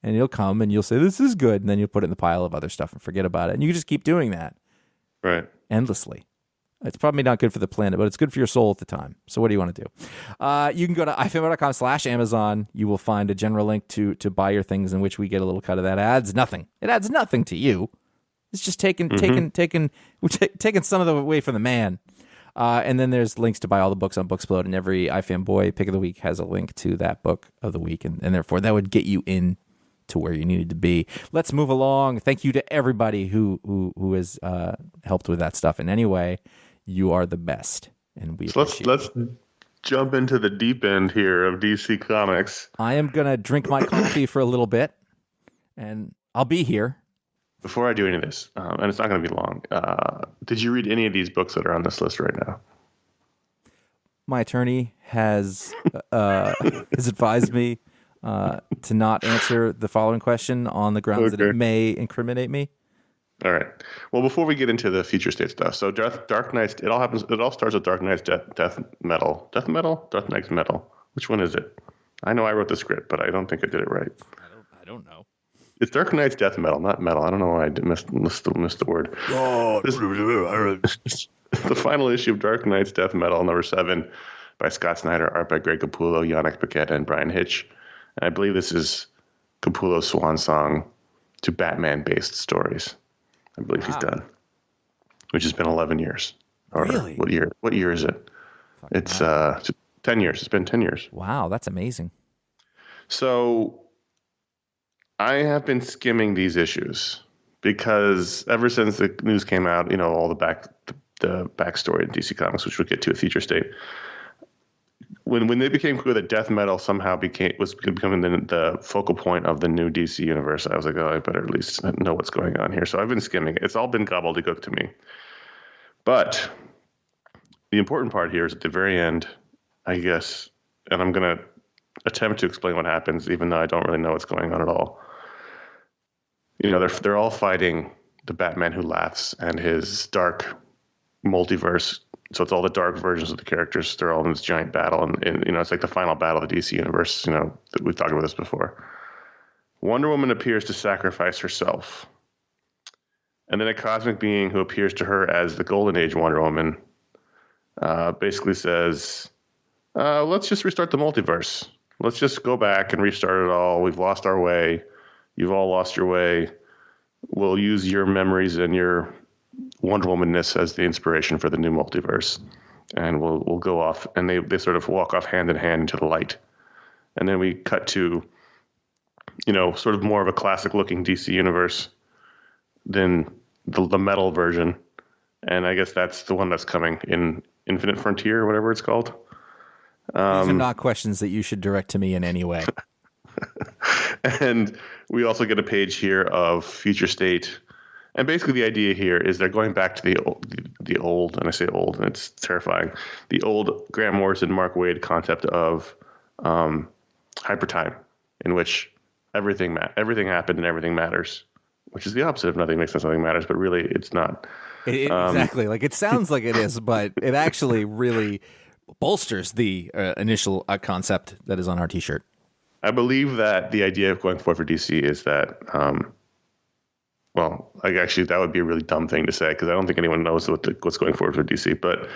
And you'll come and you'll say, this is good. And then you'll put it in the pile of other stuff and forget about it. And you can just keep doing that. Right. Endlessly. It's probably not good for the planet, but it's good for your soul at the time. So what do you want to do? You can go to ifanboy.com/Amazon. You will find a general link to buy your things, in which we get a little cut of that. It adds nothing to you. It's just taking some of the away from the man. And then there's links to buy all the books on Booksplode, and every iFanboy pick of the week has a link to that book of the week, and therefore that would get you in to where you needed to be. Let's move along. Thank you to everybody who has helped with that stuff in any way. You are the best, and let's jump into the deep end here of DC Comics. I am gonna drink my coffee for a little bit, and I'll be here. Before I do any of this, and it's not going to be long, did you read any of these books that are on this list right now? My attorney has advised me to not answer the following question on the grounds that it may incriminate me. All right. Well, before we get into the future state stuff, so Dark Knight's, it all starts with Dark Knight's death metal. Death metal? Dark Knight's metal. Which one is it? I know I wrote the script, but I don't think I did it right. I don't know. It's Dark Knight's death metal, not metal. I don't know why I missed the word. Oh, the final issue of Dark Knight's Death Metal, number 7, by Scott Snyder, art by Greg Capullo, Yannick Paquette, and Brian Hitch. And I believe this is Capullo's swan song to Batman-based stories. I believe he's done, which has been 11 years. Or really? What year is it? It's 10 years. It's been 10 years. Wow, that's amazing. So I have been skimming these issues because ever since the news came out, all the backstory in DC Comics, which we'll get to at Future State, when they became clear that death metal somehow was becoming the focal point of the new DC universe, I was like, oh, I better at least know what's going on here. So I've been skimming it. It's all been gobbledygook to me. But the important part here is at the very end, I guess, and I'm going to attempt to explain what happens, even though I don't really know what's going on at all. They're all fighting the Batman Who Laughs and his dark multiverse. So it's all the dark versions of the characters. They're all in this giant battle, and it's like the final battle of the DC universe. That we've talked about this before. Wonder Woman appears to sacrifice herself, and then a cosmic being who appears to her as the Golden Age Wonder Woman basically says, "Let's just restart the multiverse. Let's just go back and restart it all. We've lost our way. You've all lost your way. We'll use your memories and your Wonder Woman-ness as the inspiration for the new multiverse, and we'll go off." And they sort of walk off hand in hand into the light, and then we cut to sort of more of a classic looking DC universe than the metal version, and I guess that's the one that's coming in Infinite Frontier or whatever it's called. These are not questions that you should direct to me in any way. And we also get a page here of Future State. And basically the idea here is they're going back to the old, and I say old, and it's terrifying, the old Grant Morrison, Mark Waid concept of hypertime, in which everything happened and everything matters, which is the opposite of nothing makes sense, nothing matters, but really it's not. Exactly. Like it sounds like it is, but it actually really bolsters the initial concept that is on our T-shirt. I believe that the idea of going forward for DC is that, actually that would be a really dumb thing to say because I don't think anyone knows what's going forward for DC. But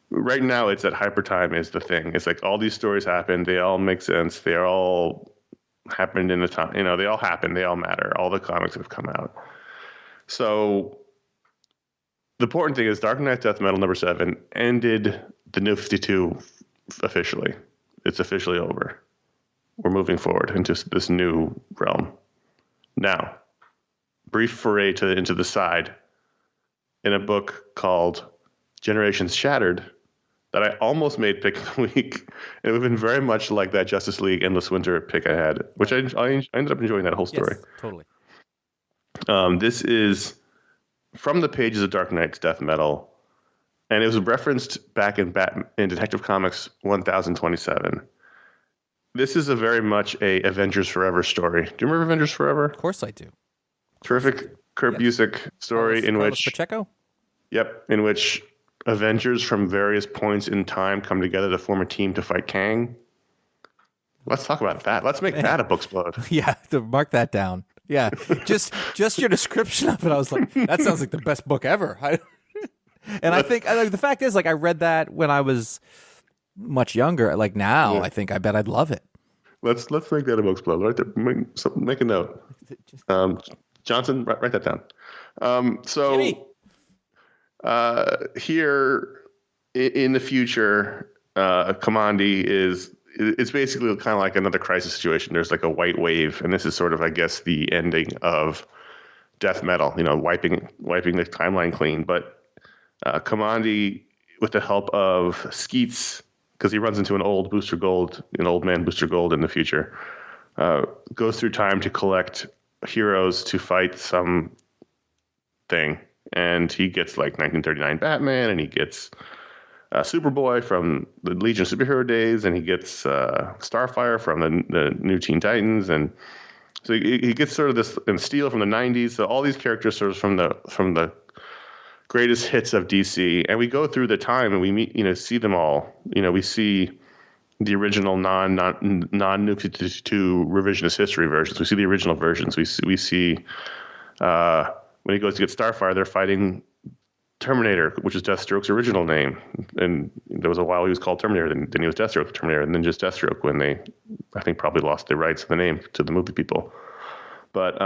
right now it's that hypertime is the thing. It's like all these stories happen. They all make sense. They all happened in a time. They all happen. They all matter. All the comics have come out. So the important thing is Dark Knight Death Metal #7 ended the New 52 officially. It's officially over. We're moving forward into this new realm. Now, brief foray into the side in a book called Generations Shattered that I almost made pick of the week. It would have been very much like that Justice League Endless Winter pick I had, which I ended up enjoying that whole story. Yes, totally. This is from the pages of Dark Knight's Death Metal, and it was referenced back in Detective Comics 1027. This is a very much a Avengers Forever story. Do you remember Avengers Forever? Of course I do. Terrific Kurt Busiek story in which Pacheco? Yep, in which Avengers from various points in time come together to form a team to fight Kang. Let's talk about that. Let's make that a Booksplode. Yeah, to mark that down. Yeah, just your description of it, I was like, that sounds like the best book ever. And I think the fact is, like, I read that when I was much younger. Like now, yeah. I bet I'd love it. Let's make that a Booksplode right there. Make a note. Johnson, write that down. Here in the future, Kamandi it's basically kind of like another crisis situation. There's like a white wave, and this is sort of, I guess, the ending of Death Metal. Wiping the timeline clean. But Kamandi, with the help of Skeets, because he runs into an old man Booster Gold in the future, goes through time to collect heroes to fight some thing. And he gets like 1939 Batman, and he gets Superboy from the Legion of Superhero days, and he gets Starfire from the New Teen Titans, and so he gets sort of this, and Steel from the 90s. So all these characters sort of from the greatest hits of DC, and we go through the time and we see them all. We see the original non-New 52 revisionist history versions. We see the original versions. We see when he goes to get Starfire, they're fighting Terminator, which is Deathstroke's original name. And there was a while he was called Terminator, then he was Deathstroke, Terminator, and then just Deathstroke when they, I think, probably lost the rights of the name to the movie people. But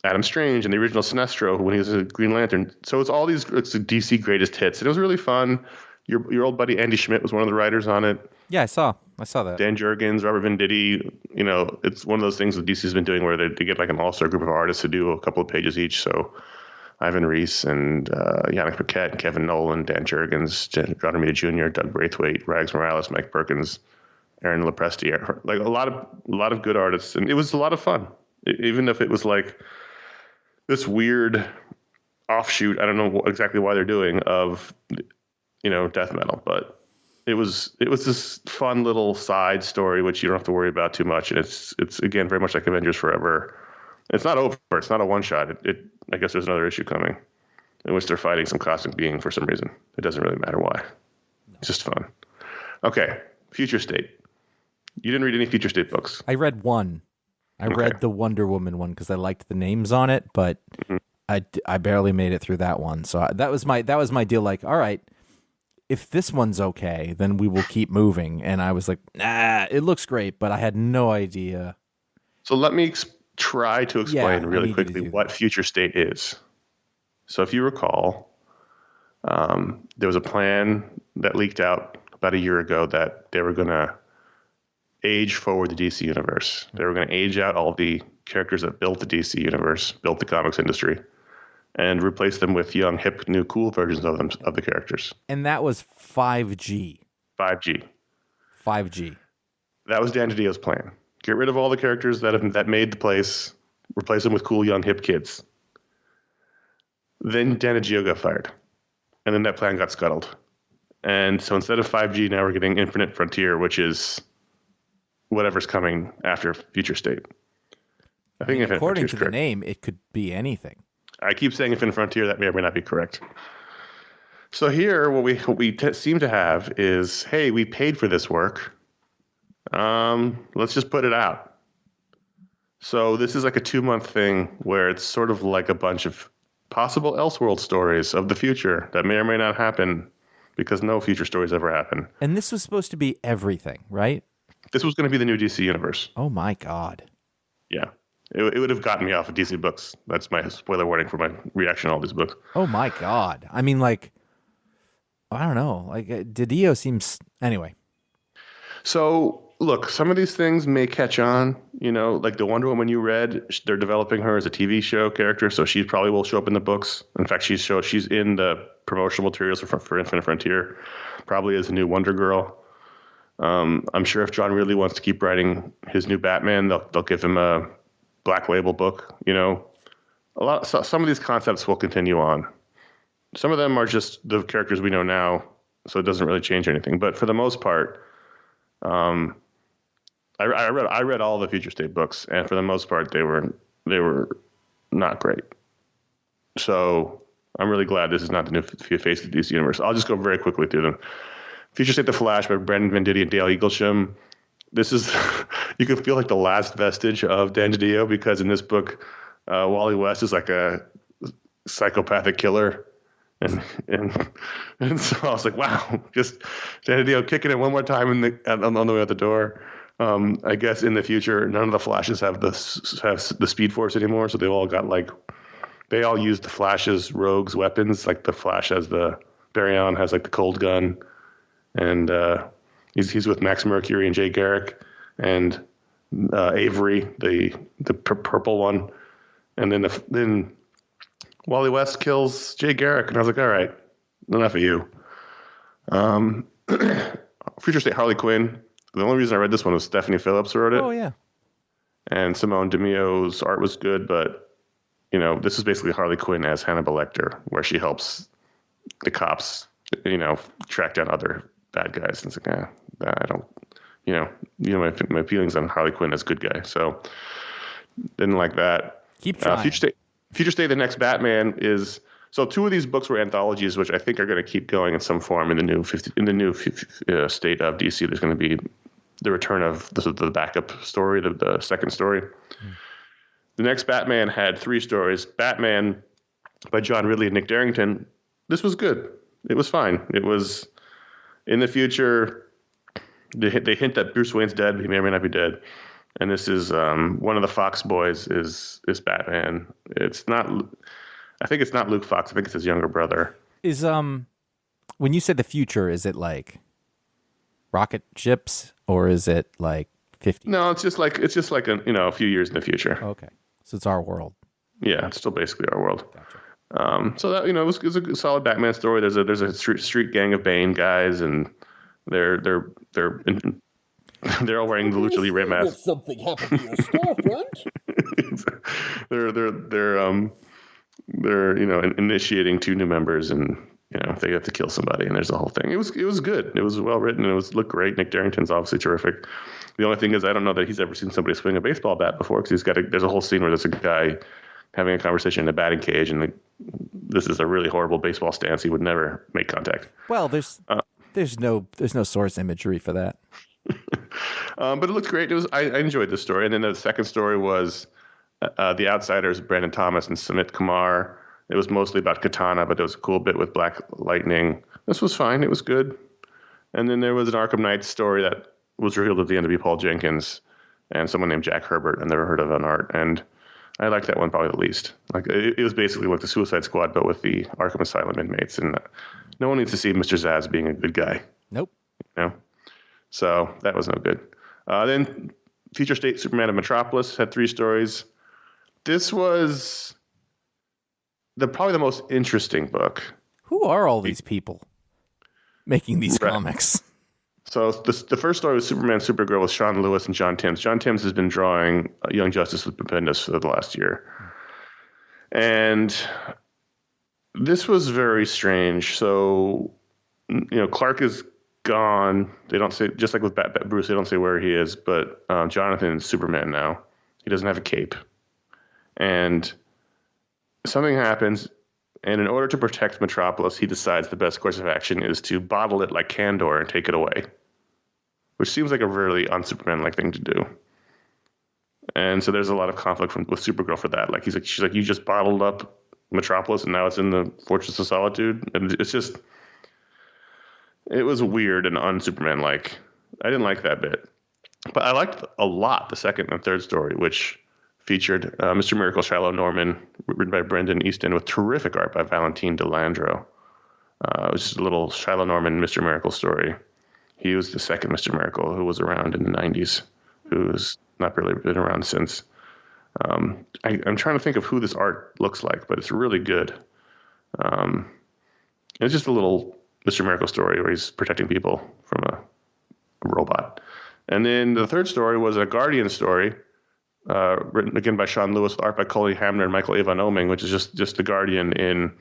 Adam Strange and the original Sinestro when he was a Green Lantern. So it's all these DC greatest hits. And it was really fun. Your old buddy Andy Schmidt was one of the writers on it. Yeah, I saw that. Dan Jurgens, Robert Venditti. It's one of those things that DC's been doing where they get like an all-star group of artists to do a couple of pages each. So Ivan Reis and Yannick Paquette, Kevin Nolan, Dan Jurgens, John Romita Jr., Doug Braithwaite, Rags Morales, Mike Perkins, Aaron Lepresti, like a lot of good artists, and it was a lot of fun. Even if it was like this weird offshoot, I don't know exactly why they're doing of, death metal, but it was this fun little side story which you don't have to worry about too much, and it's again very much like Avengers Forever. It's not over. It's not a one shot. I guess there's another issue coming in which they're fighting some cosmic being for some reason. It doesn't really matter why. It's just fun. Okay, Future State. You didn't read any Future State books. I read one. I read the Wonder Woman one because I liked the names on it, but I barely made it through that one. So that was my deal. Like, all right, if this one's okay, then we will keep moving. And I was like, nah, it looks great, but I had no idea. So let me try to explain really quickly what Future State is. So if you recall, there was a plan that leaked out about a year ago that they were going to age forward the DC universe. They were going to age out all the characters that built the DC universe, built the comics industry, and replace them with young, hip, new, cool versions of them, of the characters. And that was 5G. 5G. That was Dan DiDio's plan. Get rid of all the characters that made the place, replace them with cool, young, hip kids. Then Dan DiDio got fired. And then that plan got scuttled. And so instead of 5G, now we're getting Infinite Frontier, which is whatever's coming after Future State. I think according to the name, it could be anything. I keep saying Infinite Frontier. That may or may not be correct. So here, what we seem to have is, hey, we paid for this work. Let's just put it out. So this is like a 2-month thing where it's sort of like a bunch of possible Elseworld stories of the future that may or may not happen because no future stories ever happen. And this was supposed to be everything, right? This was going to be the new DC universe. Oh my God. Yeah. It would have gotten me off of DC books. That's my spoiler warning for my reaction to all these books. Oh my God. I mean, like, I don't know. Like, DiDio seems... Anyway. So, look, some of these things may catch on. Like the Wonder Woman you read, they're developing her as a TV show character, so she probably will show up in the books. In fact, she's in the promotional materials for Infinite Frontier, probably as a new Wonder Girl. I'm sure if John really wants to keep writing his new Batman, they'll give him a Black Label book. Some of these concepts will continue on. Some of them are just the characters we know now, so it doesn't really change anything. But for the most part, I read all the Future State books, and for the most part, they were not great. So I'm really glad this is not the new face of the DC universe. I'll just go very quickly through them. Future State: The Flash by Brandon Venditti and Dale Eaglesham. This is, you can feel like the last vestige of Dan DiDio, because in this book, Wally West is like a psychopathic killer. And so I was like, wow, just Dan DiDio kicking it one more time on the way out the door. I guess in the future, none of the Flashes have the Speed Force anymore. So they all use the Flash's rogues weapons. Like the Flash has Barry Allen has like the cold gun. And he's with Max Mercury and Jay Garrick and Avery, the purple one, and then Wally West kills Jay Garrick, and I was like, all right, enough of you. Future State Harley Quinn. The only reason I read this one was Stephanie Phillips wrote it. Oh yeah. And Simone Demio's art was good, but this is basically Harley Quinn as Hannibal Lecter, where she helps the cops, track down other bad guys. And it's like, I don't, my feelings on Harley Quinn as good guy. So didn't like that. Keep trying. Future State, the next Batman is, so 2 of these books were anthologies, which I think are going to keep going in some form in the new state of DC. There's going to be the return of the backup story, the second story. The next Batman had 3 stories. Batman by John Ridley and Nick Darrington. This was good. It was fine. It was in the future. They hint that Bruce Wayne's dead. He may or may not be dead. And this is one of the Fox boys is Batman. It's not. I think it's not Luke Fox. I think it's his younger brother. Is when you say the future, is it like rocket ships or is it like 50? No, it's just like a few years in the future. Okay, so it's our world. Yeah, it's still basically our world. Gotcha. So that it was a solid Batman story. There's a street gang of Bane guys, and they're they're all wearing the Lucha Libre masks. Something happened to your storefront. They're initiating two new members, and they have to kill somebody, and there's a whole thing. It was good. It was well written. It looked great. Nick Darrington's obviously terrific. The only thing is, I don't know that he's ever seen somebody swing a baseball bat before, because there's a whole scene where there's a guy having a conversation in a batting cage, and this is a really horrible baseball stance. He would never make contact. Well, there's no source imagery for that. But it looked great. I enjoyed the story. And then the second story was The Outsiders, Brandon Thomas and Sumit Kumar. It was mostly about Katana, but there was a cool bit with Black Lightning. This was fine. It was good. And then there was an Arkham Knight story that was revealed at the end to be Paul Jenkins and someone named Jack Herbert. I never heard of on art. And I liked that one probably the least. Like it was basically like the Suicide Squad, but with the Arkham Asylum inmates. And no one needs to see Mr. Zsasz being a good guy. Nope. So that was no good. Then Future State Superman of Metropolis had 3 stories. This was probably the most interesting book. Who are all these people making these comics? So the first story was Superman Supergirl with Sean Lewis and John Timms. John Timms has been drawing Young Justice with Bendis for the last year. And this was very strange. So, Clark is gone. They don't say, just like with Bruce, they don't say where he is, but Jonathan is Superman now. He doesn't have a cape. And something happens, and in order to protect Metropolis, he decides the best course of action is to bottle it like Kandor and take it away, which seems like a really un-Superman-like thing to do. And so there's a lot of conflict with Supergirl for that. Like she's like, you just bottled up Metropolis, and now it's in the Fortress of Solitude, and it's just. It was weird and un-Superman-like. I didn't like that bit. But I liked a lot the second and third story, which featured Mr. Miracle Shiloh Norman, written by Brendan Easton, with terrific art by Valentine DeLandro. It was just a little Shiloh Norman Mr. Miracle story. He was the second Mr. Miracle who was around in the 90s, who's not really been around since. I'm trying to think of who this art looks like, but it's really good. It's just a little Mr. Miracle story where he's protecting people from a robot. And then the third story was a Guardian story, written again by Sean Lewis, with art by Coley Hamner and Michael Avon Oming, which is just the Guardian in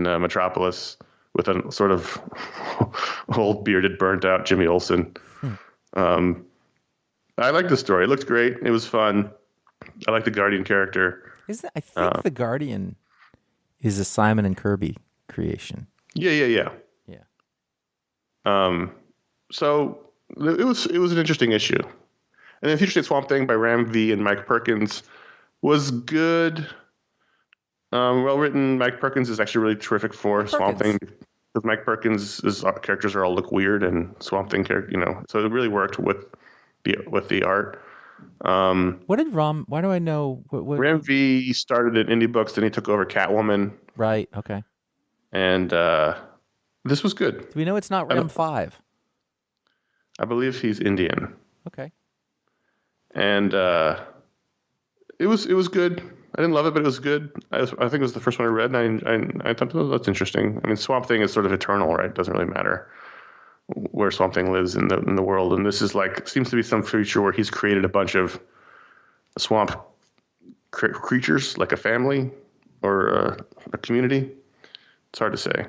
Metropolis with a sort of old bearded, burnt out Jimmy Olsen. I liked the story. It looked great. It was fun. I like the Guardian character. I think the Guardian is a Simon and Kirby creation. Yeah. So it was an interesting issue. And then Future State Swamp Thing by Ram V and Mike Perkins was good. Well written. Mike Perkins is actually really terrific for Swamp Thing, because Mike Perkins' characters all look weird, and Swamp Thing character, so it really worked with the art. What did why do I know? What Ram V started at Indie Books, then he took over Catwoman. Right. Okay. And this was good. Do we know it's not Ram 5? I believe he's Indian. Okay. And it was good. I didn't love it, but it was good. I think it was the first one I read, and I thought, oh, that's interesting. I mean, Swamp Thing is sort of eternal, right? It doesn't really matter where Swamp Thing lives in the world. And this is seems to be some future where he's created a bunch of swamp creatures, like a family or a community. It's hard to say.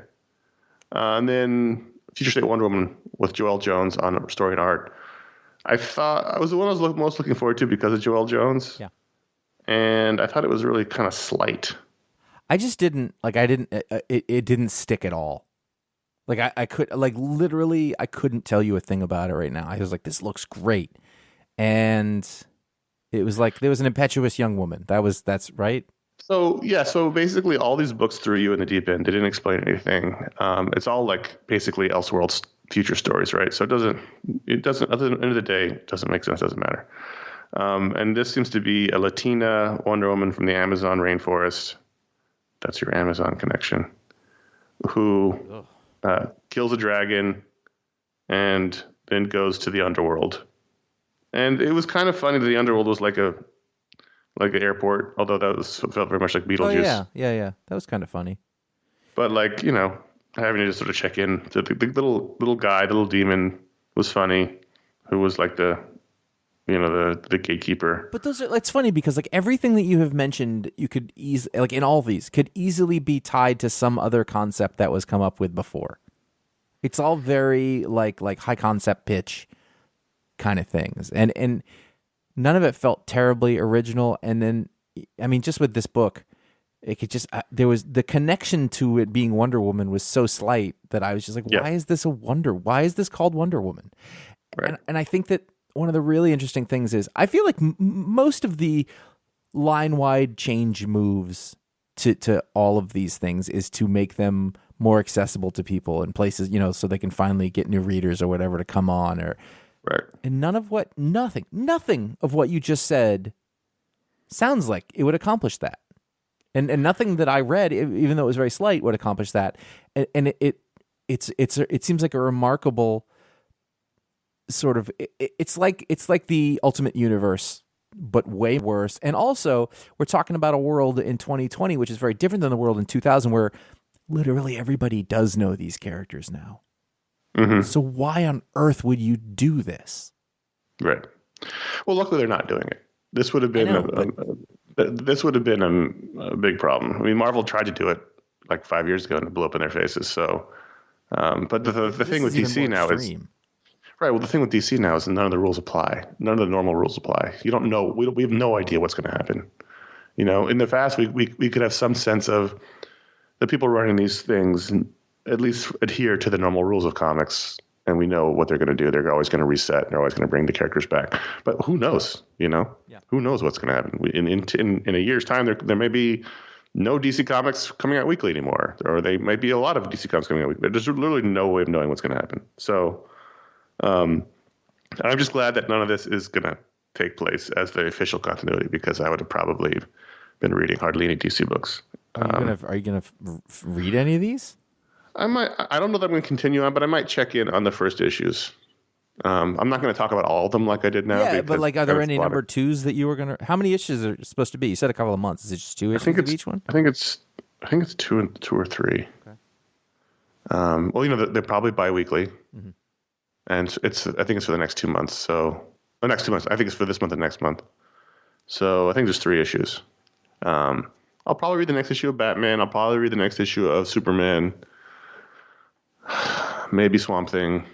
And then Future State Wonder Woman with Joelle Jones on story and art. I thought I was the one I was most looking forward to because of Joelle Jones. Yeah. And I thought it was really kind of slight. I just didn't it didn't stick at all. Like I couldn't tell you a thing about it right now. I was like, this looks great. And it was like, there was an impetuous young woman. That's right. So basically all these books threw you in the deep end. They didn't explain anything. It's all like basically Elseworlds future stories, right? So it doesn't, at the end of the day, it doesn't make sense, doesn't matter. And this seems to be a Latina Wonder Woman from the Amazon rainforest. That's your Amazon connection. Who kills a dragon and then goes to the underworld. And it was kind of funny that the underworld was like a like the airport, although felt very much like Oh Beetlejuice. yeah. That was kind of funny. But like, having to just sort of check in. The little guy, the little demon was funny, who was like the gatekeeper. But it's funny because like everything that you have mentioned, you could like in all these could easily be tied to some other concept that was come up with before. It's all very like high concept pitch kind of things. And none of it felt terribly original. And then, I mean, just with this book, it could just, there was the connection to it being Wonder Woman was so slight that I was just like, why is this why is this called Wonder Woman? Right. And I think that one of the really interesting things is I feel like most of the line wide change moves to all of these things is to make them more accessible to people in places, so they can finally get new readers or whatever to come on Right. and nothing of what you just said sounds like it would accomplish that. And nothing that I read, even though it was very slight, would accomplish that. And it seems like a remarkable sort of it's like the Ultimate Universe, but way worse. And also, we're talking about a world in 2020 which is very different than the world in 2000, where literally everybody does know these characters now. Mm-hmm. So why on earth would you do this? Right. Well, luckily they're not doing it. This would have been a big problem. I mean, Marvel tried to do it like 5 years ago and it blew up in their faces. So, but the thing with DC now is right. Well, the thing with DC now is none of the rules apply. None of the normal rules apply. You don't know. We have no idea what's going to happen. In the past, we could have some sense of the people running these things at least adhere to the normal rules of comics, and we know what they're going to do. They're always going to reset. They're always going to bring the characters back. But who knows? Yeah. Who knows what's going to happen? In a year's time, there may be no DC comics coming out weekly anymore, or they might be a lot of DC comics coming out weekly. There's literally no way of knowing what's going to happen. So, I'm just glad that none of this is going to take place as the official continuity, because I would have probably been reading hardly any DC books. Are you gonna read any of these? I might. I don't know that I'm going to continue on, but I might check in on the first issues. I'm not going to talk about all of them like I did now. Yeah, but like, are there any number twos that you were gonna? How many issues are supposed to be? You said a couple of months. Is it just 2 issues of each one? I think it's two or three. Okay. Well, they're probably bi-weekly, and I think it's for the next 2 months. So the next 2 months. I think it's for this month and next month. So I think there's 3 issues. I'll probably read the next issue of Batman. I'll probably read the next issue of Superman. Maybe Swamp Thing.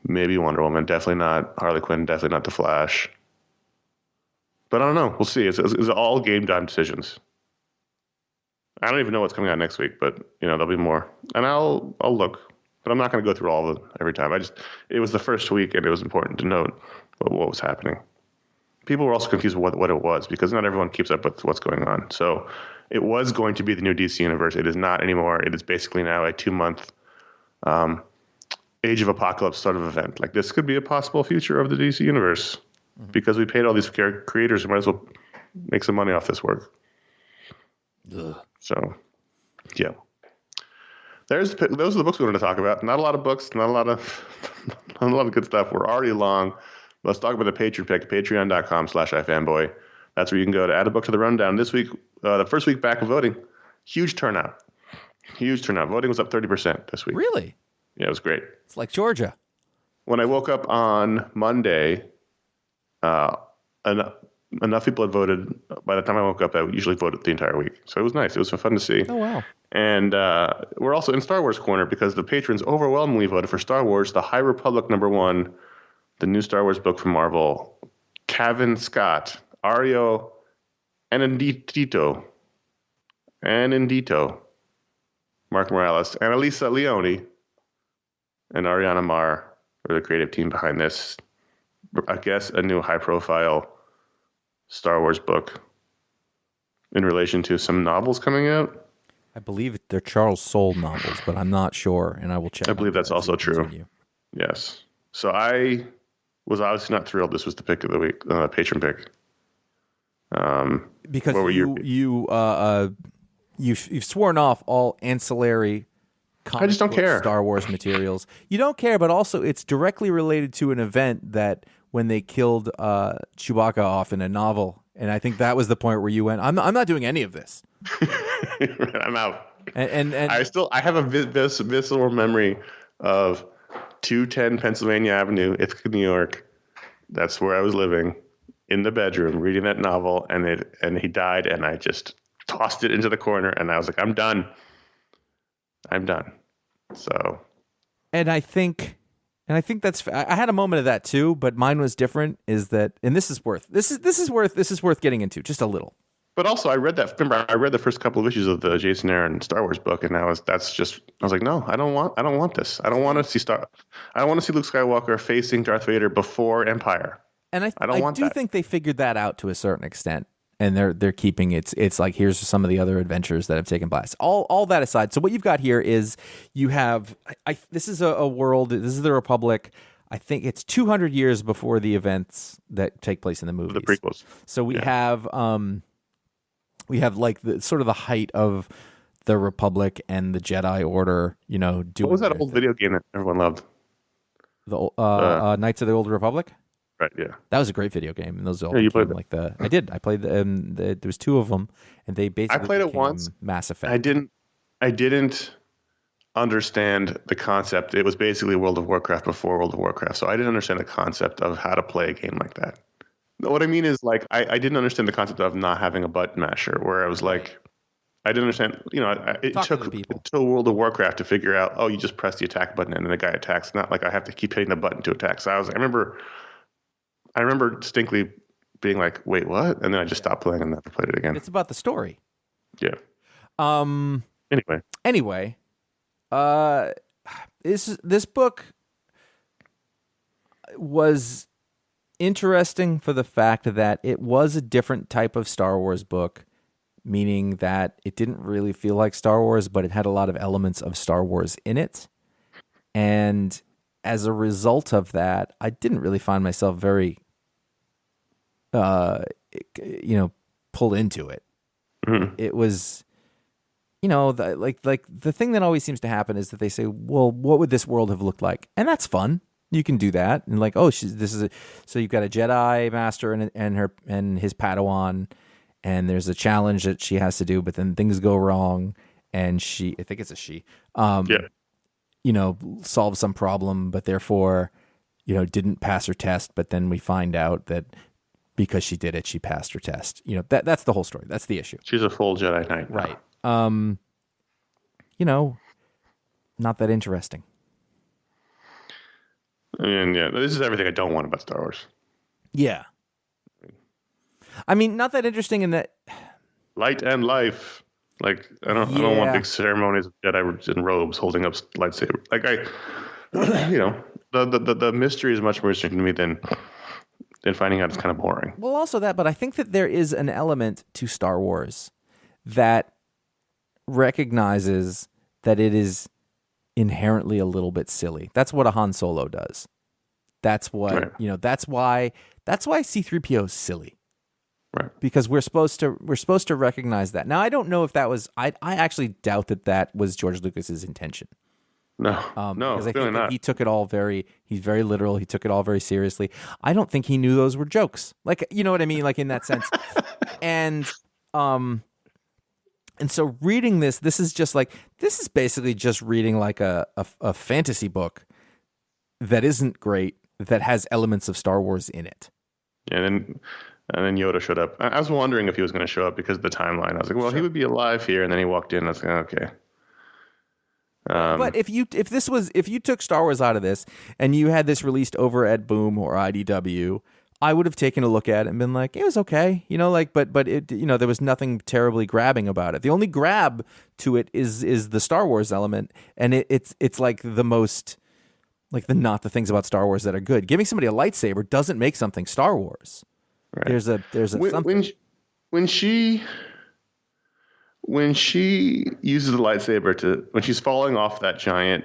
Maybe Wonder Woman. Definitely not Harley Quinn. Definitely not The Flash. But I don't know. We'll see. It's all game time decisions. I don't even know what's coming out next week, but there'll be more, and I'll look. But I'm not going to go through all of them every time. It was the first week, and it was important to note what was happening. People were also confused with what it was, because not everyone keeps up with what's going on. So it was going to be the new DC universe. It is not anymore. It is basically now a 2-month Age of Apocalypse sort of event. Like, this could be a possible future of the DC universe, because we paid all these creators who might as well make some money off this work. Ugh. So, yeah. Those are the books we wanted to talk about. Not a lot of books, not a lot of good stuff. We're already long. Let's talk about the Patreon pick, patreon.com/iFanboy. That's where you can go to add a book to the rundown. This week, the first week back of voting, huge turnout. Voting was up 30% this week. Really? Yeah, it was great. It's like Georgia. When I woke up on Monday, enough people had voted. By the time I woke up, I usually voted the entire week. So it was nice. It was fun to see. Oh, wow. And we're also in Star Wars Corner, because the patrons overwhelmingly voted for Star Wars, The High Republic #1, the new Star Wars book from Marvel. Cavan Scott, Ario Anindito, Mark Morales, Annalisa Leone, and Ariana Marr are the creative team behind this. I guess a new high-profile Star Wars book in relation to some novels coming out. I believe they're Charles Soule novels, but I'm not sure, and I will check. I believe that's also true. Yes. So I was obviously not thrilled. This was the pick of the week, patron pick. Because you've sworn off all ancillary I just don't care. Star Wars materials. You don't care, but also it's directly related to an event that when they killed Chewbacca off in a novel And I think that was the point where you went, I'm not doing any of this. I'm out. And I have a visceral memory of 210 Pennsylvania Avenue, Ithaca, New York. That's where I was living, in the bedroom, reading that novel, and he died, and I just tossed it into the corner, and I was like, I'm done. So, and I think that's. I had a moment of that too, but mine was different. Is that, and this is worth getting into just a little. But also, I read the first couple of issues of the Jason Aaron Star Wars book, and I was like, no, I don't want this. I don't want to see Luke Skywalker facing Darth Vader before Empire. And I do think they figured that out to a certain extent, and they're keeping it's like, here's some of the other adventures that have taken place. All that aside, so what you've got here is you have this is a world. This is the Republic. I think it's 200 years before the events that take place in the movies. The prequels. So we have like the sort of the height of the Republic and the Jedi Order, doing. What was that old video game that everyone loved? The Knights of the Old Republic? Right, yeah. That was a great video game. And those all you became played like I did. I played there was two of them, and they basically I played it once. Mass Effect. I didn't understand the concept. It was basically World of Warcraft before World of Warcraft. So I didn't understand the concept of how to play a game like that. What I mean is, like, I didn't understand the concept of not having a button masher, where I was like, I didn't understand, it took until World of Warcraft to figure out, you just press the attack button and then the guy attacks. Not like I have to keep hitting the button to attack. So I remember distinctly being like, wait, what? And then I just stopped playing and never played it again. It's about the story. Yeah. Anyway, this book was interesting for the fact that it was a different type of Star Wars book, meaning that it didn't really feel like Star Wars, but it had a lot of elements of Star Wars in it. And as a result of that, I didn't really find myself very, pulled into it. Mm-hmm. It was, like the thing that always seems to happen is that they say, well, what would this world have looked like? And that's fun. You can do that, and like, so you've got a Jedi master and his Padawan, and there's a challenge that she has to do, but then things go wrong, and I think it's a she, solve some problem, but therefore, didn't pass her test. But then we find out that because she did it, she passed her test. That's the whole story. That's the issue. She's a full Jedi Knight. Right. Not that interesting. I mean, yeah, this is everything I don't want about Star Wars. Yeah. I mean, not that interesting in that. Light and life. Like, I don't want big ceremonies of Jedi in robes holding up lightsaber. Like, the mystery is much more interesting to me than finding out it's kind of boring. Well, also that, but I think that there is an element to Star Wars that recognizes that it is inherently a little bit silly. That's what a Han Solo does. That's what, that's why C-3PO is silly. Right. Because we're supposed to recognize that. Now, I don't know if that was, I actually doubt that was George Lucas's intention. No, because I think not. He took it all he's very literal. He took it all very seriously. I don't think he knew those were jokes. Like, you know what I mean? Like, in that sense. And so reading this is basically just reading like a fantasy book that isn't great, that has elements of Star Wars in it. Yeah, and then Yoda showed up. I was wondering if he was going to show up because of the timeline. I was like, well, He would be alive here. And then he walked in. I was like, okay. But if you took Star Wars out of this and you had this released over at Boom or IDW, I would have taken a look at it and been like, it was okay, but it, there was nothing terribly grabbing about it. The only grab to it is the Star Wars element, and it's like the most, like not the things about Star Wars that are good. Giving somebody a lightsaber doesn't make something Star Wars. Right. There's a something. When she uses the lightsaber when she's falling off that giant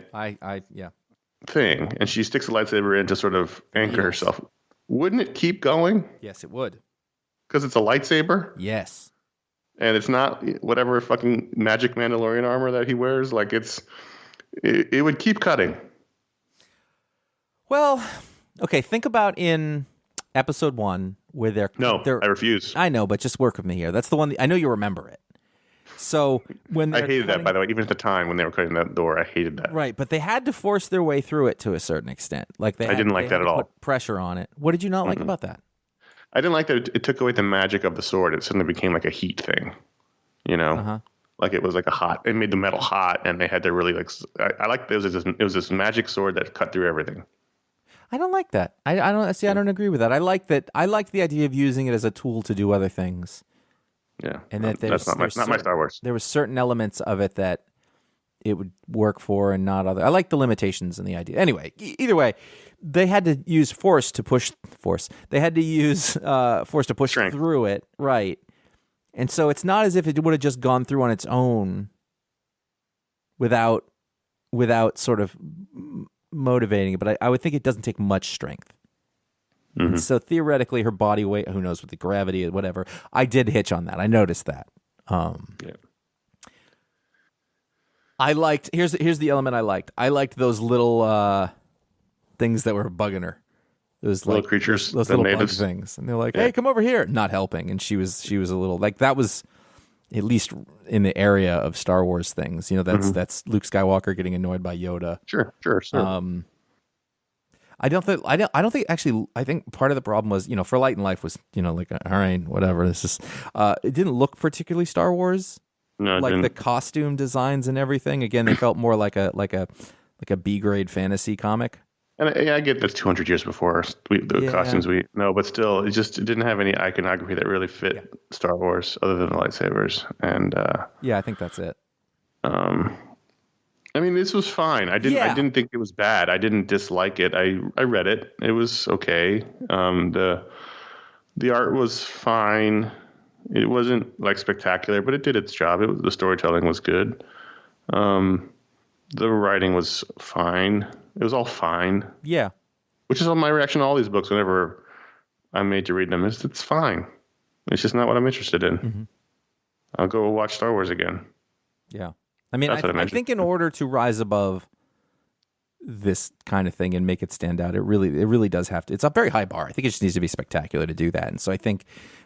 thing, and she sticks the lightsaber in to sort of anchor herself, wouldn't it keep going? Yes, it would. Because it's a lightsaber? Yes. And it's not whatever fucking magic Mandalorian armor that he wears. Like, it would keep cutting. Well, okay, think about in episode 1 where No, I refuse. I know, but just work with me here. That's the one. I know you remember it. So when I hated that, by the way. Even at the time when they were cutting that door, I hated that. right, but they had to force their way through it to a certain extent. Like I didn't like that at all. Put pressure on it. What did you not like about that? I didn't like that it took away the magic of the sword. It suddenly became like a heat thing, you know. Like it was like it made the metal hot, and they had to really like. I liked it was this magic sword that cut through everything. I don't like that. I don't see. I don't agree with that. I like that. I like the idea of using it as a tool to do other things. Yeah, and that that's not my Star Wars. There were certain elements of it that it would work for, and not other. I like the limitations and the idea. Anyway, either way, they had to use force to push force. They had to use force to push Strength. through it, right? And so it's not as if it would have just gone through on its own without sort of motivating it. But I would think it doesn't take much strength. And so theoretically, her body weight, who knows with the gravity or whatever. I did hitch on that. I noticed that. I liked, here's the element I liked. I liked those little things that were bugging her. Those little creatures, those little bug things. And they're like, hey, come over here. Not helping. And she was a little, like, that was at least in the area of Star Wars things. You know, that's Luke Skywalker getting annoyed by Yoda. Sure. I think part of the problem was, for Light and Life was, like, all right, whatever. This is, it didn't look particularly Star Wars. No, like the costume designs and everything. Again, they felt more like a B grade fantasy comic. And I get that's 200 years before the costumes but still, it didn't have any iconography that really fit Star Wars other than the lightsabers. And I think that's it. I mean, this was fine. I didn't think it was bad. I didn't dislike it. I read it. It was okay. The art was fine. It wasn't like spectacular, but it did its job. The storytelling was good. The writing was fine. It was all fine. Yeah. Which is my reaction to all these books whenever I'm made to read them. It's fine. It's just not what I'm interested in. Mm-hmm. I'll go watch Star Wars again. Yeah. I mean, I think in order to rise above this kind of thing and make it stand out, it really does have to. It's a very high bar. I think it just needs to be spectacular to do that. And so I think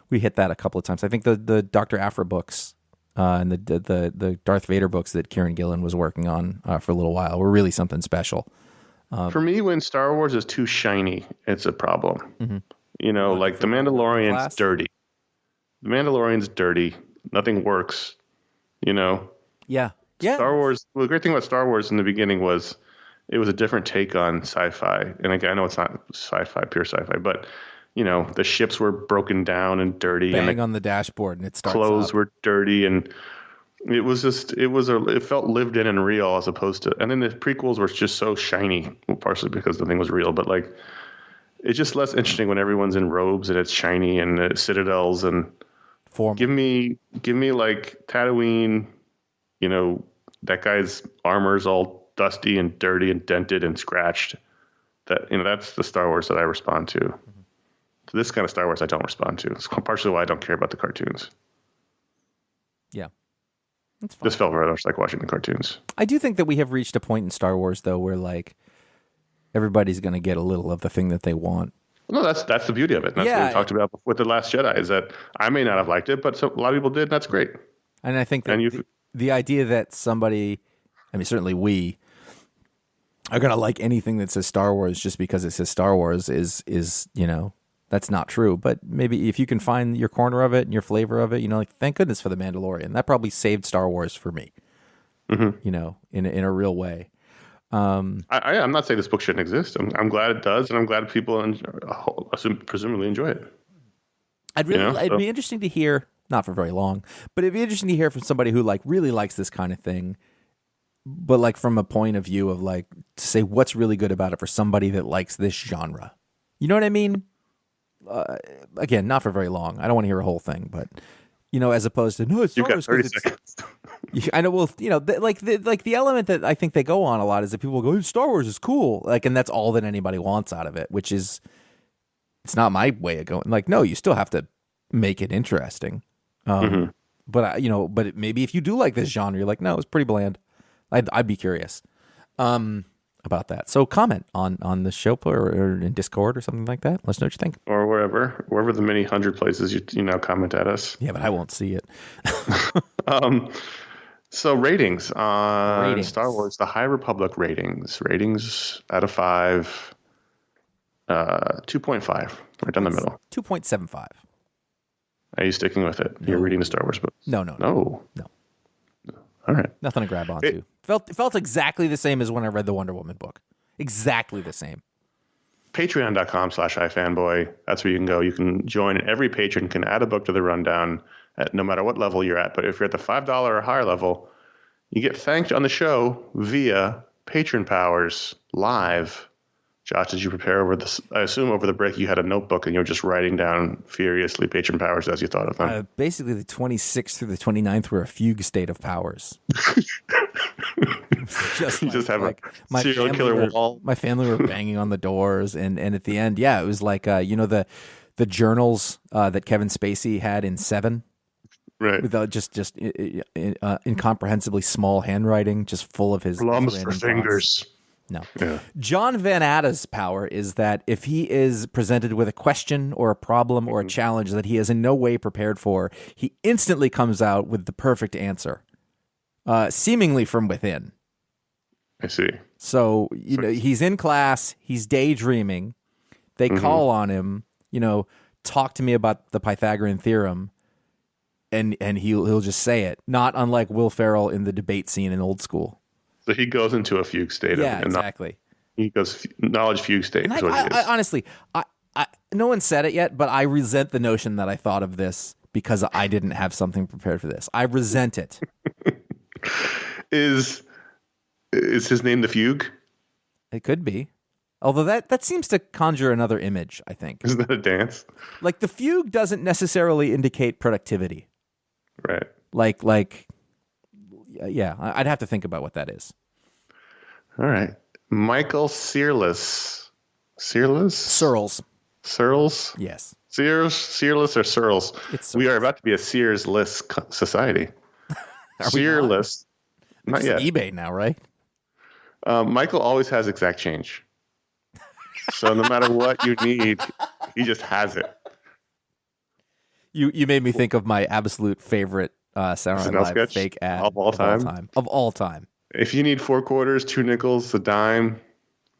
we hit that a couple of times. I think the Dr. Aphra books and the Darth Vader books that Kieran Gillen was working on for a little while were really something special. For me, when Star Wars is too shiny, it's a problem. Mm-hmm. Like The Mandalorian's dirty. The Mandalorian's dirty. Nothing works. Yeah. Star Wars. Well, the great thing about Star Wars in the beginning was it was a different take on sci-fi. And again, I know it's not pure sci-fi, but the ships were broken down and dirty, bang on the dashboard, and it starts clothes up. were dirty, and it felt lived in and real as opposed to. And then the prequels were just so shiny, well, partially because the thing was real, but like it's just less interesting when everyone's in robes and it's shiny and citadels and. Give me like Tatooine. That guy's armor's all dusty and dirty and dented and scratched. That's the Star Wars that I respond to. Mm-hmm. So this kind of Star Wars I don't respond to. It's partially why I don't care about the cartoons. Yeah. That's fine. This felt very much like watching the cartoons. I do think that we have reached a point in Star Wars, though, where like everybody's going to get a little of the thing that they want. No, that's the beauty of it. And that's what we talked about with The Last Jedi, is that I may not have liked it, but a lot of people did, and that's great. And I think that the idea that somebody, I mean, certainly we, are going to like anything that says Star Wars just because it says Star Wars is that's not true. But maybe if you can find your corner of it and your flavor of it, like, thank goodness for The Mandalorian. That probably saved Star Wars for me, in a real way. I'm not saying this book shouldn't exist. I'm glad it does, and I'm glad people presumably enjoy it. It'd be interesting to hear, not for very long, but it'd be interesting to hear from somebody who like really likes this kind of thing, but like from a point of view of like to say what's really good about it for somebody that likes this genre. You know what I mean? Again, not for very long. I don't want to hear a whole thing, but as opposed to no, it's You've got 30 seconds. I know. Well, the element that I think they go on a lot is that people go, Star Wars is cool, like, and that's all that anybody wants out of it, which is, it's not my way of going. Like, no, you still have to make it interesting. But but maybe if you do like this genre, you're like, no, it's pretty bland. I'd be curious about that. So comment on the show or in Discord or something like that. Let us know what you think. Or wherever the many hundred places you now comment at us. Yeah, but I won't see it. So ratings on Ratings. Star Wars, the High Republic ratings out of 5, 2.5, right down the middle. 2.75. Are you sticking with it? You're reading the Star Wars books? No. No. All right. Nothing to grab onto. Felt exactly the same as when I read the Wonder Woman book. Exactly the same. Patreon.com/iFanboy. That's where you can go. You can join. Every patron can add a book to the rundown at no matter what level you're at. But if you're at the $5 or higher level, you get thanked on the show via patron powers live. Josh, did you prepare over this? I assume over the break you had a notebook and you were just writing down furiously patron powers as you thought of them. Basically, the 26th through the 29th were a fugue state of powers. You just have a serial killer wall. My family were banging on the doors, and at the end, it was like the journals that Kevin Spacey had in Seven, right? With just incomprehensibly small handwriting, just full of his plums for fingers. No. Yeah. John Van Atta's power is that if he is presented with a question or a problem or a challenge that he is in no way prepared for, he instantly comes out with the perfect answer, seemingly from within. I see. So, he's in class, he's daydreaming. They call on him, talk to me about the Pythagorean theorem, and he'll just say it, not unlike Will Ferrell in the debate scene in Old School. So he goes into a fugue state. Yeah, exactly. He goes knowledge fugue state. And is what he is. I honestly, no one said it yet, but I resent the notion that I thought of this because I didn't have something prepared for this. I resent it. Is his name the Fugue? It could be. Although that seems to conjure another image, I think. Isn't that a dance? Like the fugue doesn't necessarily indicate productivity. Right. Like, yeah, I'd have to think about what that is. All right. Michael Searles. Searles. Yes. Searles or Searles? We are about to be a Sears-less society. Searless. Not yet. eBay now, right? Michael always has exact change. So no matter what you need, he just has it. You made me think of my absolute favorite Saturday Night Live fake ad of all time. Of all time. If you need 4 quarters, 2 nickels, a dime,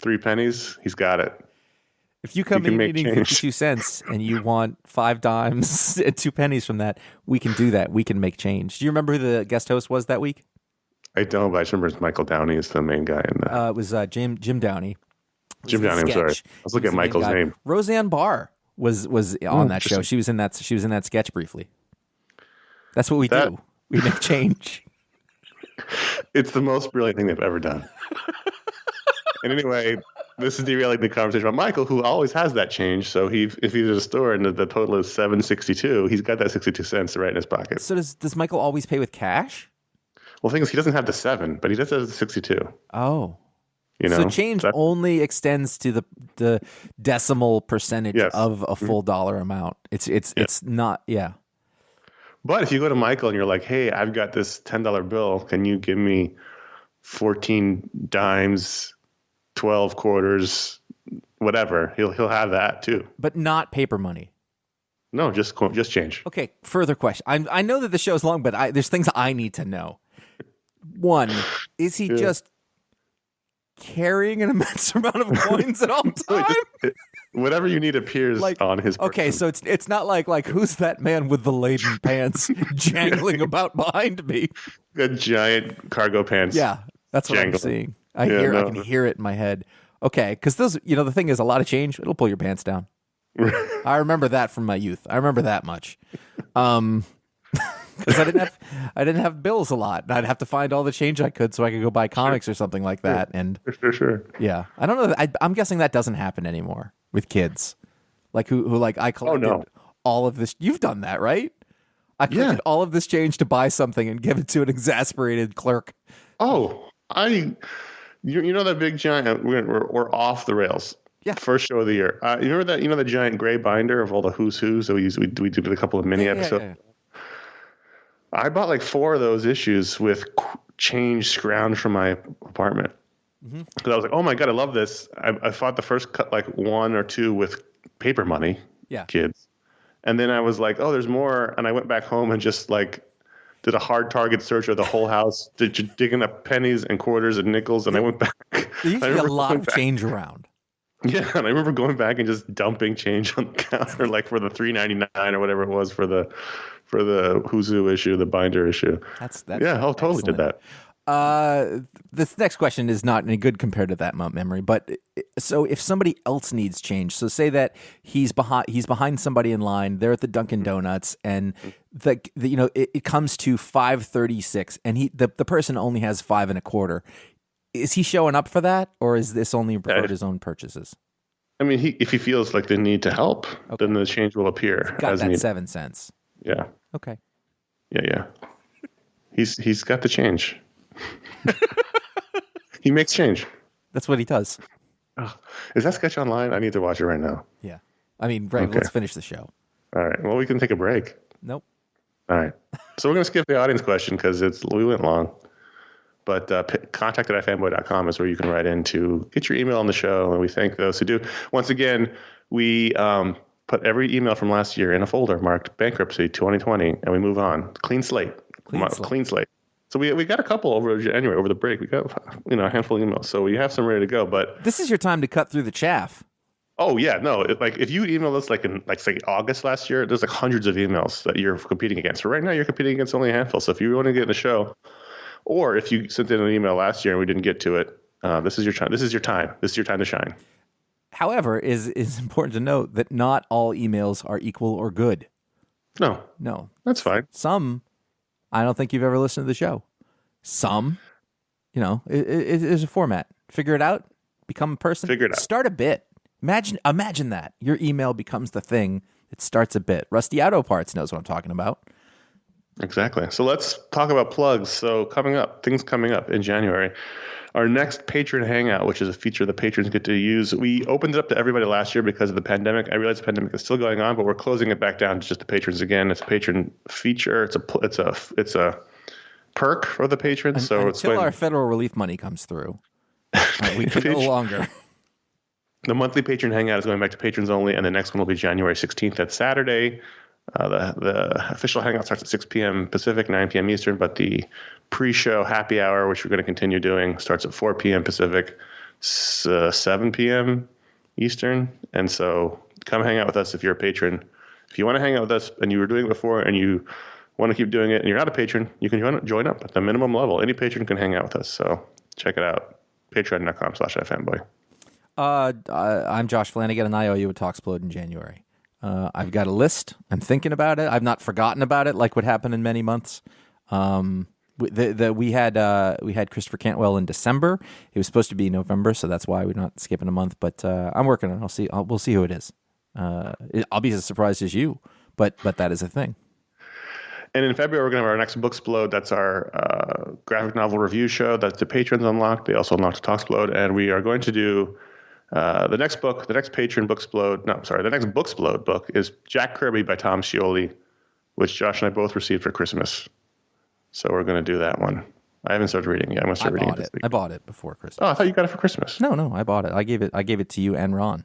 3 pennies, he's got it. If you come in needing 52 cents and you want 5 dimes and 2 pennies from that, we can do that. We can make change. Do you remember who the guest host was that week? I don't, but I remember it's Michael Downey is the main guy in that. It was Jim Downey. Jim Downey, I'm sorry. I was looking at Michael's name. Roseanne Barr was on that show. She was in that sketch briefly. That's what we do. We make change. It's the most brilliant thing they've ever done. And anyway, this is derailing the conversation about Michael, who always has that change. So if he's at a store and the total is $7.62, he's got that 62 cents right in his pocket. So does Michael always pay with cash? Well, the thing is, he doesn't have the 7, but he does have the 62. Oh. So change only extends to the decimal percentage of a full dollar amount. It's not, yeah. But if you go to Michael and you're like, hey, I've got this $10 bill. Can you give me 14 dimes, 12 quarters, whatever? He'll have that too. But not paper money. No, just change. Okay, further question. I know that the show's long, but there's things I need to know. One, is he just carrying an immense amount of coins at all times? Whatever you need appears on his person. Okay, so it's not like who's that man with the laden pants jangling about behind me? A giant cargo pants. Yeah, that's what I'm seeing. I can hear it in my head. Okay, because those, the thing is, a lot of change, it'll pull your pants down. I remember that from my youth. I remember that much. Because I didn't have bills a lot, and I'd have to find all the change I could so I could go buy comics or something like that. And sure. Yeah, I don't know. I'm guessing that doesn't happen anymore with kids, like who I collected all of this. You've done that, right? I collected all of this change to buy something and give it to an exasperated clerk. Oh, you know that big giant. We're off the rails. Yeah. First show of the year. You remember that? You know the giant gray binder of all the who's who's that we did a couple of mini episodes. Yeah. I bought like 4 of those issues with change scrounged from my apartment. Because I was like, oh my God, I love this. I thought the first cut like 1 or 2 with paper money. kids. And then I was like, oh, there's more. And I went back home and just like did a hard target search of the whole house, digging up pennies and quarters and nickels. And I went back. There used to be a lot of change around. Yeah, and I remember going back and just dumping change on the counter, like for the $3.99 or whatever it was for the Who's Who issue, the binder issue. That's yeah, I totally did that. This next question is not any good compared to that memory, but so if somebody else needs change, so say that he's behind somebody in line, they're at the Dunkin' Donuts, and it comes to 5:36, and the person only has 5 1/4. Is he showing up for that, or is this only for his own purchases? I mean, if he feels like they need to help, then the change will appear. He's got that 7 cents. Yeah. Okay. Yeah. He's got the change. He makes change. That's what he does. Oh, is that sketch online? I need to watch it right now. Yeah. I mean, right. Okay. Let's finish the show. All right. Well, we can take a break. Nope. All right. So we're going to skip the audience question because we went long. But contact@ifanboy.com is where you can write in to get your email on the show. And we thank those who do. Once again, we put every email from last year in a folder marked Bankruptcy 2020, and we move on. Clean slate. Clean slate. So we got a couple over the break. We got a handful of emails. So we have some ready to go. But this is your time to cut through the chaff. Oh yeah, no. If you emailed us in say August last year, there's hundreds of emails that you're competing against. So right now you're competing against only a handful. So if you want to get in the show, or if you sent in an email last year and we didn't get to it, this is your time. This is your time to shine. However, it's important to note that not all emails are equal or good. No, that's fine. Some, I don't think you've ever listened to the show. Some, it's a format. Figure it out. Become a person. Figure it out. Start a bit. Imagine that. Your email becomes the thing that starts a bit. Rusty Auto Parts knows what I'm talking about. Exactly. So let's talk about plugs. So things coming up in January. Our next patron hangout, which is a feature the patrons get to use. We opened it up to everybody last year because of the pandemic. I realize the pandemic is still going on, but we're closing it back down to just the patrons again. It's a patron feature. It's a perk for the patrons. So until our federal relief money comes through, we can no longer. The monthly patron hangout is going back to patrons only, and the next one will be January 16th. That's Saturday. The official hangout starts at 6 p.m. Pacific, 9 p.m. Eastern, but the pre-show happy hour, which we're going to continue doing, starts at 4 p.m. Pacific, 7 p.m. Eastern. And so come hang out with us if you're a patron. If you want to hang out with us and you were doing it before and you want to keep doing it and you're not a patron, you can join up at the minimum level. Any patron can hang out with us. So check it out. Patreon.com/ifanboy. I'm Josh Flanagan, and I owe you a Talksplode in January. I've got a list. I'm thinking about it. I've not forgotten about it, like what happened in many months. We had Christopher Cantwell in December. It was supposed to be November, so that's why we're not skipping a month. But I'm working on it. We'll see who it is. I'll be as surprised as you, but that is a thing. And in February, we're going to have our next Booksplode. That's our graphic novel review show that the patrons unlocked. They also unlocked the Talksplode, and we are going to do. The next Booksplode book is Jack Kirby by Tom Scioli, which Josh and I both received for Christmas. So we're going to do that one. I haven't started reading it yet. I'm going to start reading it this week. I bought it before Christmas. Oh, I thought you got it for Christmas. No, I bought it. I gave it to you and Ron.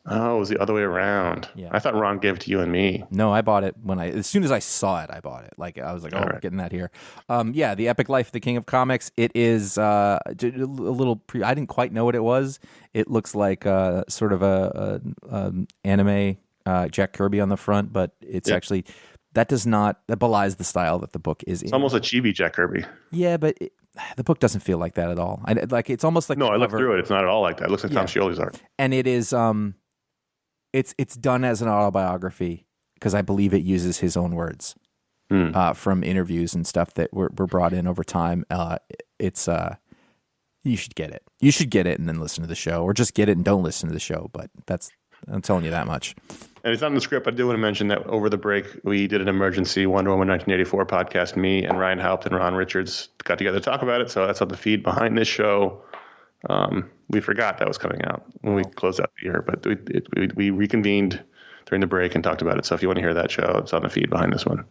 Oh, it was the other way around. Yeah. I thought Ron gave it to you and me. No, I bought it as soon as I saw it, I bought it. Like I was like, we're getting that here. The Epic Life of the King of Comics. It is a little I didn't quite know what it was. It looks like sort of a anime Jack Kirby on the front, but it's actually that belies the style that the book is. It's almost a chibi Jack Kirby. Yeah, but the book doesn't feel like that at all. It's almost like I looked through it. It's not at all like that. It looks like Tom Scioli's art, and it is It's done as an autobiography because I believe it uses his own words from interviews and stuff that were brought in over time. You should get it. You should get it and then listen to the show, or just get it and don't listen to the show. But I'm telling you that much. And it's not in the script. I do want to mention that over the break, we did an emergency Wonder Woman 1984 podcast. Me and Ryan Haupt and Ron Richards got together to talk about it. So that's on the feed behind this show. We forgot that was coming out when we closed out the year, but we reconvened during the break and talked about it. So if you want to hear that show, it's on the feed behind this one.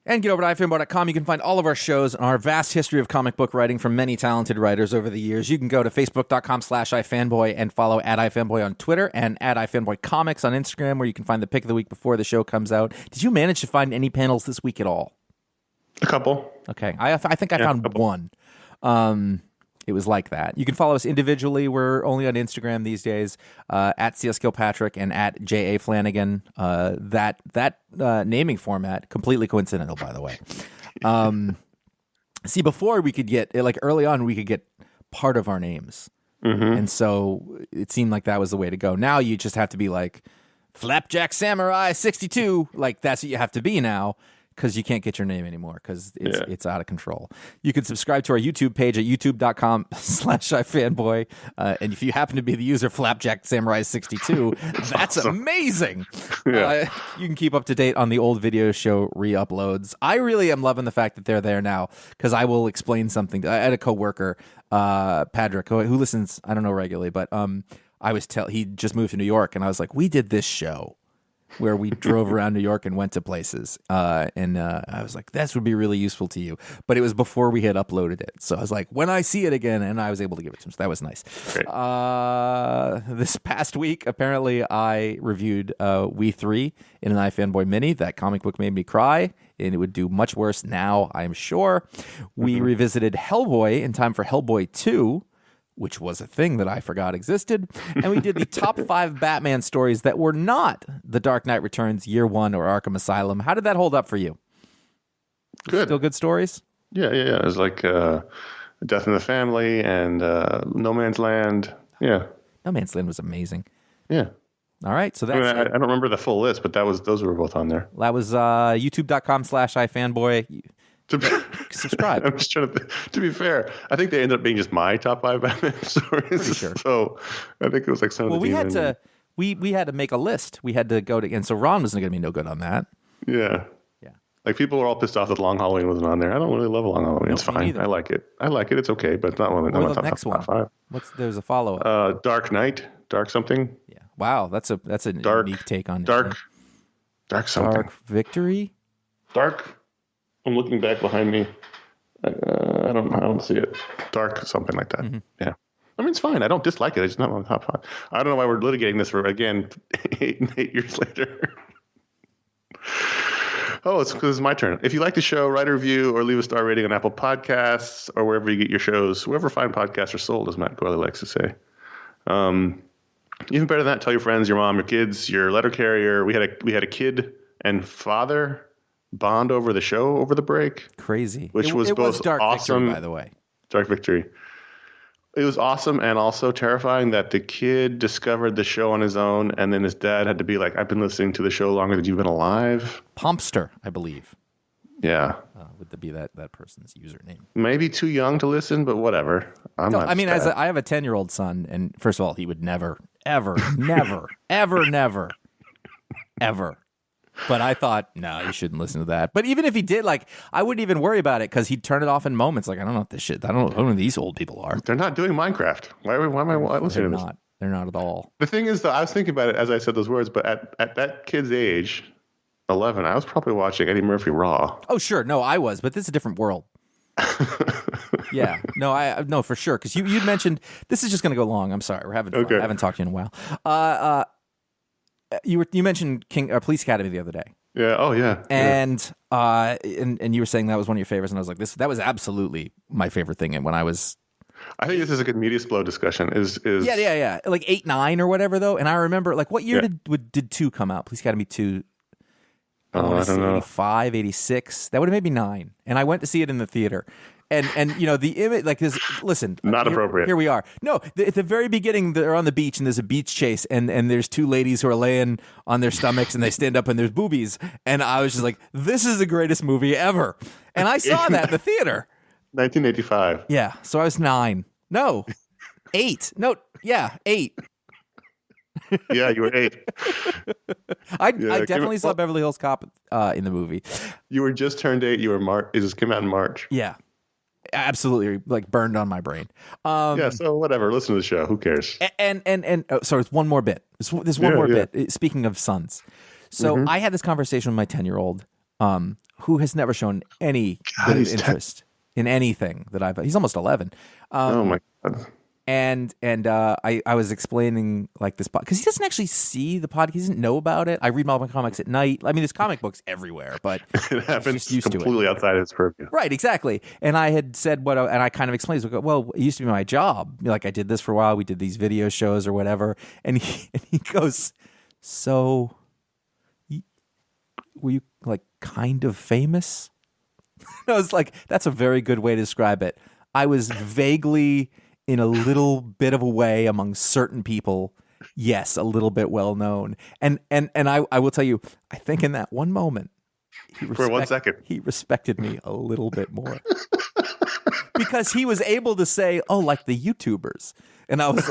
And get over to iFanboy.com. You can find all of our shows and our vast history of comic book writing from many talented writers over the years. You can go to Facebook.com/iFanboy and follow @iFanboy on Twitter and @iFanboy Comics on Instagram, where you can find the pick of the week before the show comes out. Did you manage to find any panels this week at all? A couple. Okay. I think I found one. It was like that. You can follow us individually. We're only on Instagram these days, @CSKilpatrick and @JA Flanagan. That naming format, completely coincidental, by the way. See, before we could get, like early on, we could get part of our names. And so it seemed like that was the way to go. Now you just have to be like, Flapjack Samurai 62. Like, that's what you have to be now. Because you can't get your name anymore because it's out of control. You can subscribe to our YouTube page at youtube.com/iFanboy. And if you happen to be the user Flapjack Samurai 62, that's awesome. Amazing. You can keep up to date on the old video show re-uploads. I really am loving the fact that they're there now because I will explain something. I had a coworker, Patrick, who listens, I don't know regularly, but he just moved to New York and I was like, we did this show where we drove around New York and went to places. And I was like, this would be really useful to you. But it was before we had uploaded it. So I was like, when I see it again, and I was able to give it to him. So that was nice. This past week, apparently, I reviewed We 3 in an iFanboy mini. That comic book made me cry, and it would do much worse now, I'm sure. We revisited Hellboy in time for Hellboy 2, which was a thing that I forgot existed. And we did the top 5 Batman stories that were not The Dark Knight Returns, Year One, or Arkham Asylum. How did that hold up for you? Good. Still good stories? Yeah. It was like Death in the Family and No Man's Land. Yeah. No Man's Land was amazing. Yeah. All right. So that's I don't remember the full list, but those were both on there. That was youtube.com/iFanboy. Subscribe. I'm just trying to be fair, I think they ended up being just my top 5 Batman stories. Pretty sure. So I think it was like some of the we had to make a list. We had to go to, and so Ron wasn't going to be no good on that. Yeah. Like people were all pissed off that Long Halloween wasn't on there. I don't really love Long Halloween. It's fine. I like it. It's okay, but it's not one of the next one. Top 5. There's a follow up. Dark Knight, Dark something. Yeah. Wow, that's a unique take on Dark something. Dark Victory. Dark. I'm looking back behind me. I don't see it. Dark, something like that. Yeah. I mean, it's fine. I don't dislike it. It's not on the top 5. I don't know why we're litigating this for, again, 8 years later. Oh, it's because it's my turn. If you like the show, write a review or leave a star rating on Apple Podcasts or wherever you get your shows. Wherever fine podcasts are sold, as Matt Gorley likes to say. Even better than that, tell your friends, your mom, your kids, your letter carrier. We had a kid and father bond over the show over the break. Crazy. Which was both Dark awesome. Victory, by the way. Dark Victory. It was awesome and also terrifying that the kid discovered the show on his own, and then his dad had to be like, I've been listening to the show longer than you've been alive. Pompster, I believe. Yeah. Would be that person's username? Maybe too young to listen, but whatever. I have a 10-year-old son, and first of all, he would never, ever, never, ever, never, ever. But I thought, no, you shouldn't listen to that. But even if he did, like, I wouldn't even worry about it because he'd turn it off in moments. Like, I don't know what this shit. I don't know who these old people are. They're not doing Minecraft. Why am I listening to this? They're not at all. The thing is, though, I was thinking about it as I said those words, but at that kid's age, 11, I was probably watching Eddie Murphy Raw. Oh, sure. No, I was, but this is a different world. Yeah. No, for sure. Because you mentioned, this is just going to go long. I'm sorry. We're having fun. Okay. I haven't talked to you in a while. You mentioned Police Academy the other day. Yeah. Oh, yeah. And you were saying that was one of your favorites, and I was like, that was absolutely my favorite thing. And when I was, I think this is a good media explode discussion. Is yeah, like 8, 9 or whatever though. And I remember, like, what year did 2 come out? Police Academy 2. I don't know. 85, 86. That would have made me 9. And I went to see it in the theater. And you know, the image, like this, listen. Not appropriate. Here we are. No, at the very beginning, they're on the beach and there's a beach chase and there's 2 ladies who are laying on their stomachs and they stand up and there's boobies. And I was just like, this is the greatest movie ever. And I saw that in the theater. 1985. Yeah. So I was 9. No, 8. No, yeah, 8. Yeah, you were 8. I definitely saw Beverly Hills Cop in the movie. You were just turned 8. You were It just came out in March. Yeah. Absolutely, like burned on my brain. Yeah, so whatever. Listen to the show. Who cares? And sorry, it's one more bit. There's one more bit. Speaking of sons, so I had this conversation with my 10-year-old who has never shown any God, bit of he's interest in anything that I've. He's almost 11. Oh my God. And I was explaining like this because he doesn't actually see the podcast. He doesn't know about it. I read all my comics at night. I mean, there's comic books everywhere, but It happens used to it. completely outside his purview. Right, exactly. And I had said and I kind of explained, well, it used to be my job. Like I did this for a while. We did these video shows or whatever. And he goes, so were you like kind of famous? I was like, that's a very good way to describe it. I was vaguely in a little bit of a way among certain people. Yes, a little bit well known. And I will tell you, I think in that one moment, For 1 second. he respected me a little bit more. Because he was able to say, "Oh, like the YouTubers," and I was,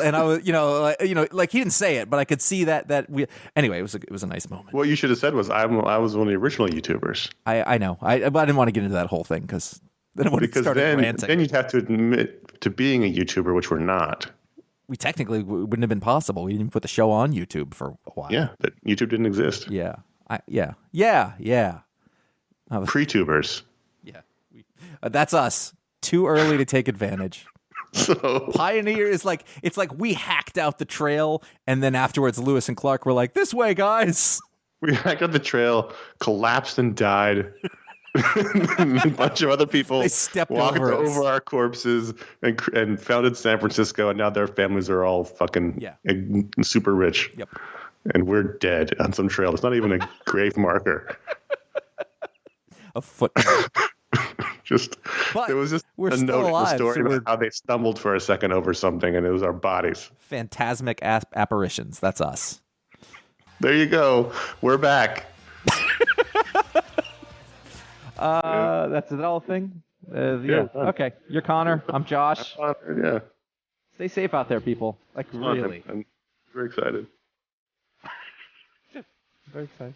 like he didn't say it, but I could see that we. Anyway, it was a nice moment. What you should have said was, I was one of the original YouTubers. I know, but I didn't want to get into that whole thing because then I would have started ranting. Then you'd have to admit to being a YouTuber, which we're not. We technically wouldn't have been possible. We didn't even put the show on YouTube for a while. Yeah, that YouTube didn't exist. Yeah. Pre-tubers. Yeah, that's us. Too early to take advantage. So Pioneer is like, it's like we hacked out the trail, and then afterwards Lewis and Clark were like, "This way, guys." we hacked up the trail, collapsed and died. A bunch of other people They stepped walked over us. our corpses and founded San Francisco, and now their families are all fucking super rich. Yep. And we're dead on some trail. It's not even a grave marker. A footnote. There was just we're a still note in the alive, story so about how they stumbled for a second over something, and it was our bodies. Phantasmic apparitions. That's us. There you go. We're back. That's the whole thing. Yeah. Okay. You're Connor. I'm Josh. Yeah. Stay safe out there, people. Like really. I'm very excited. Very excited.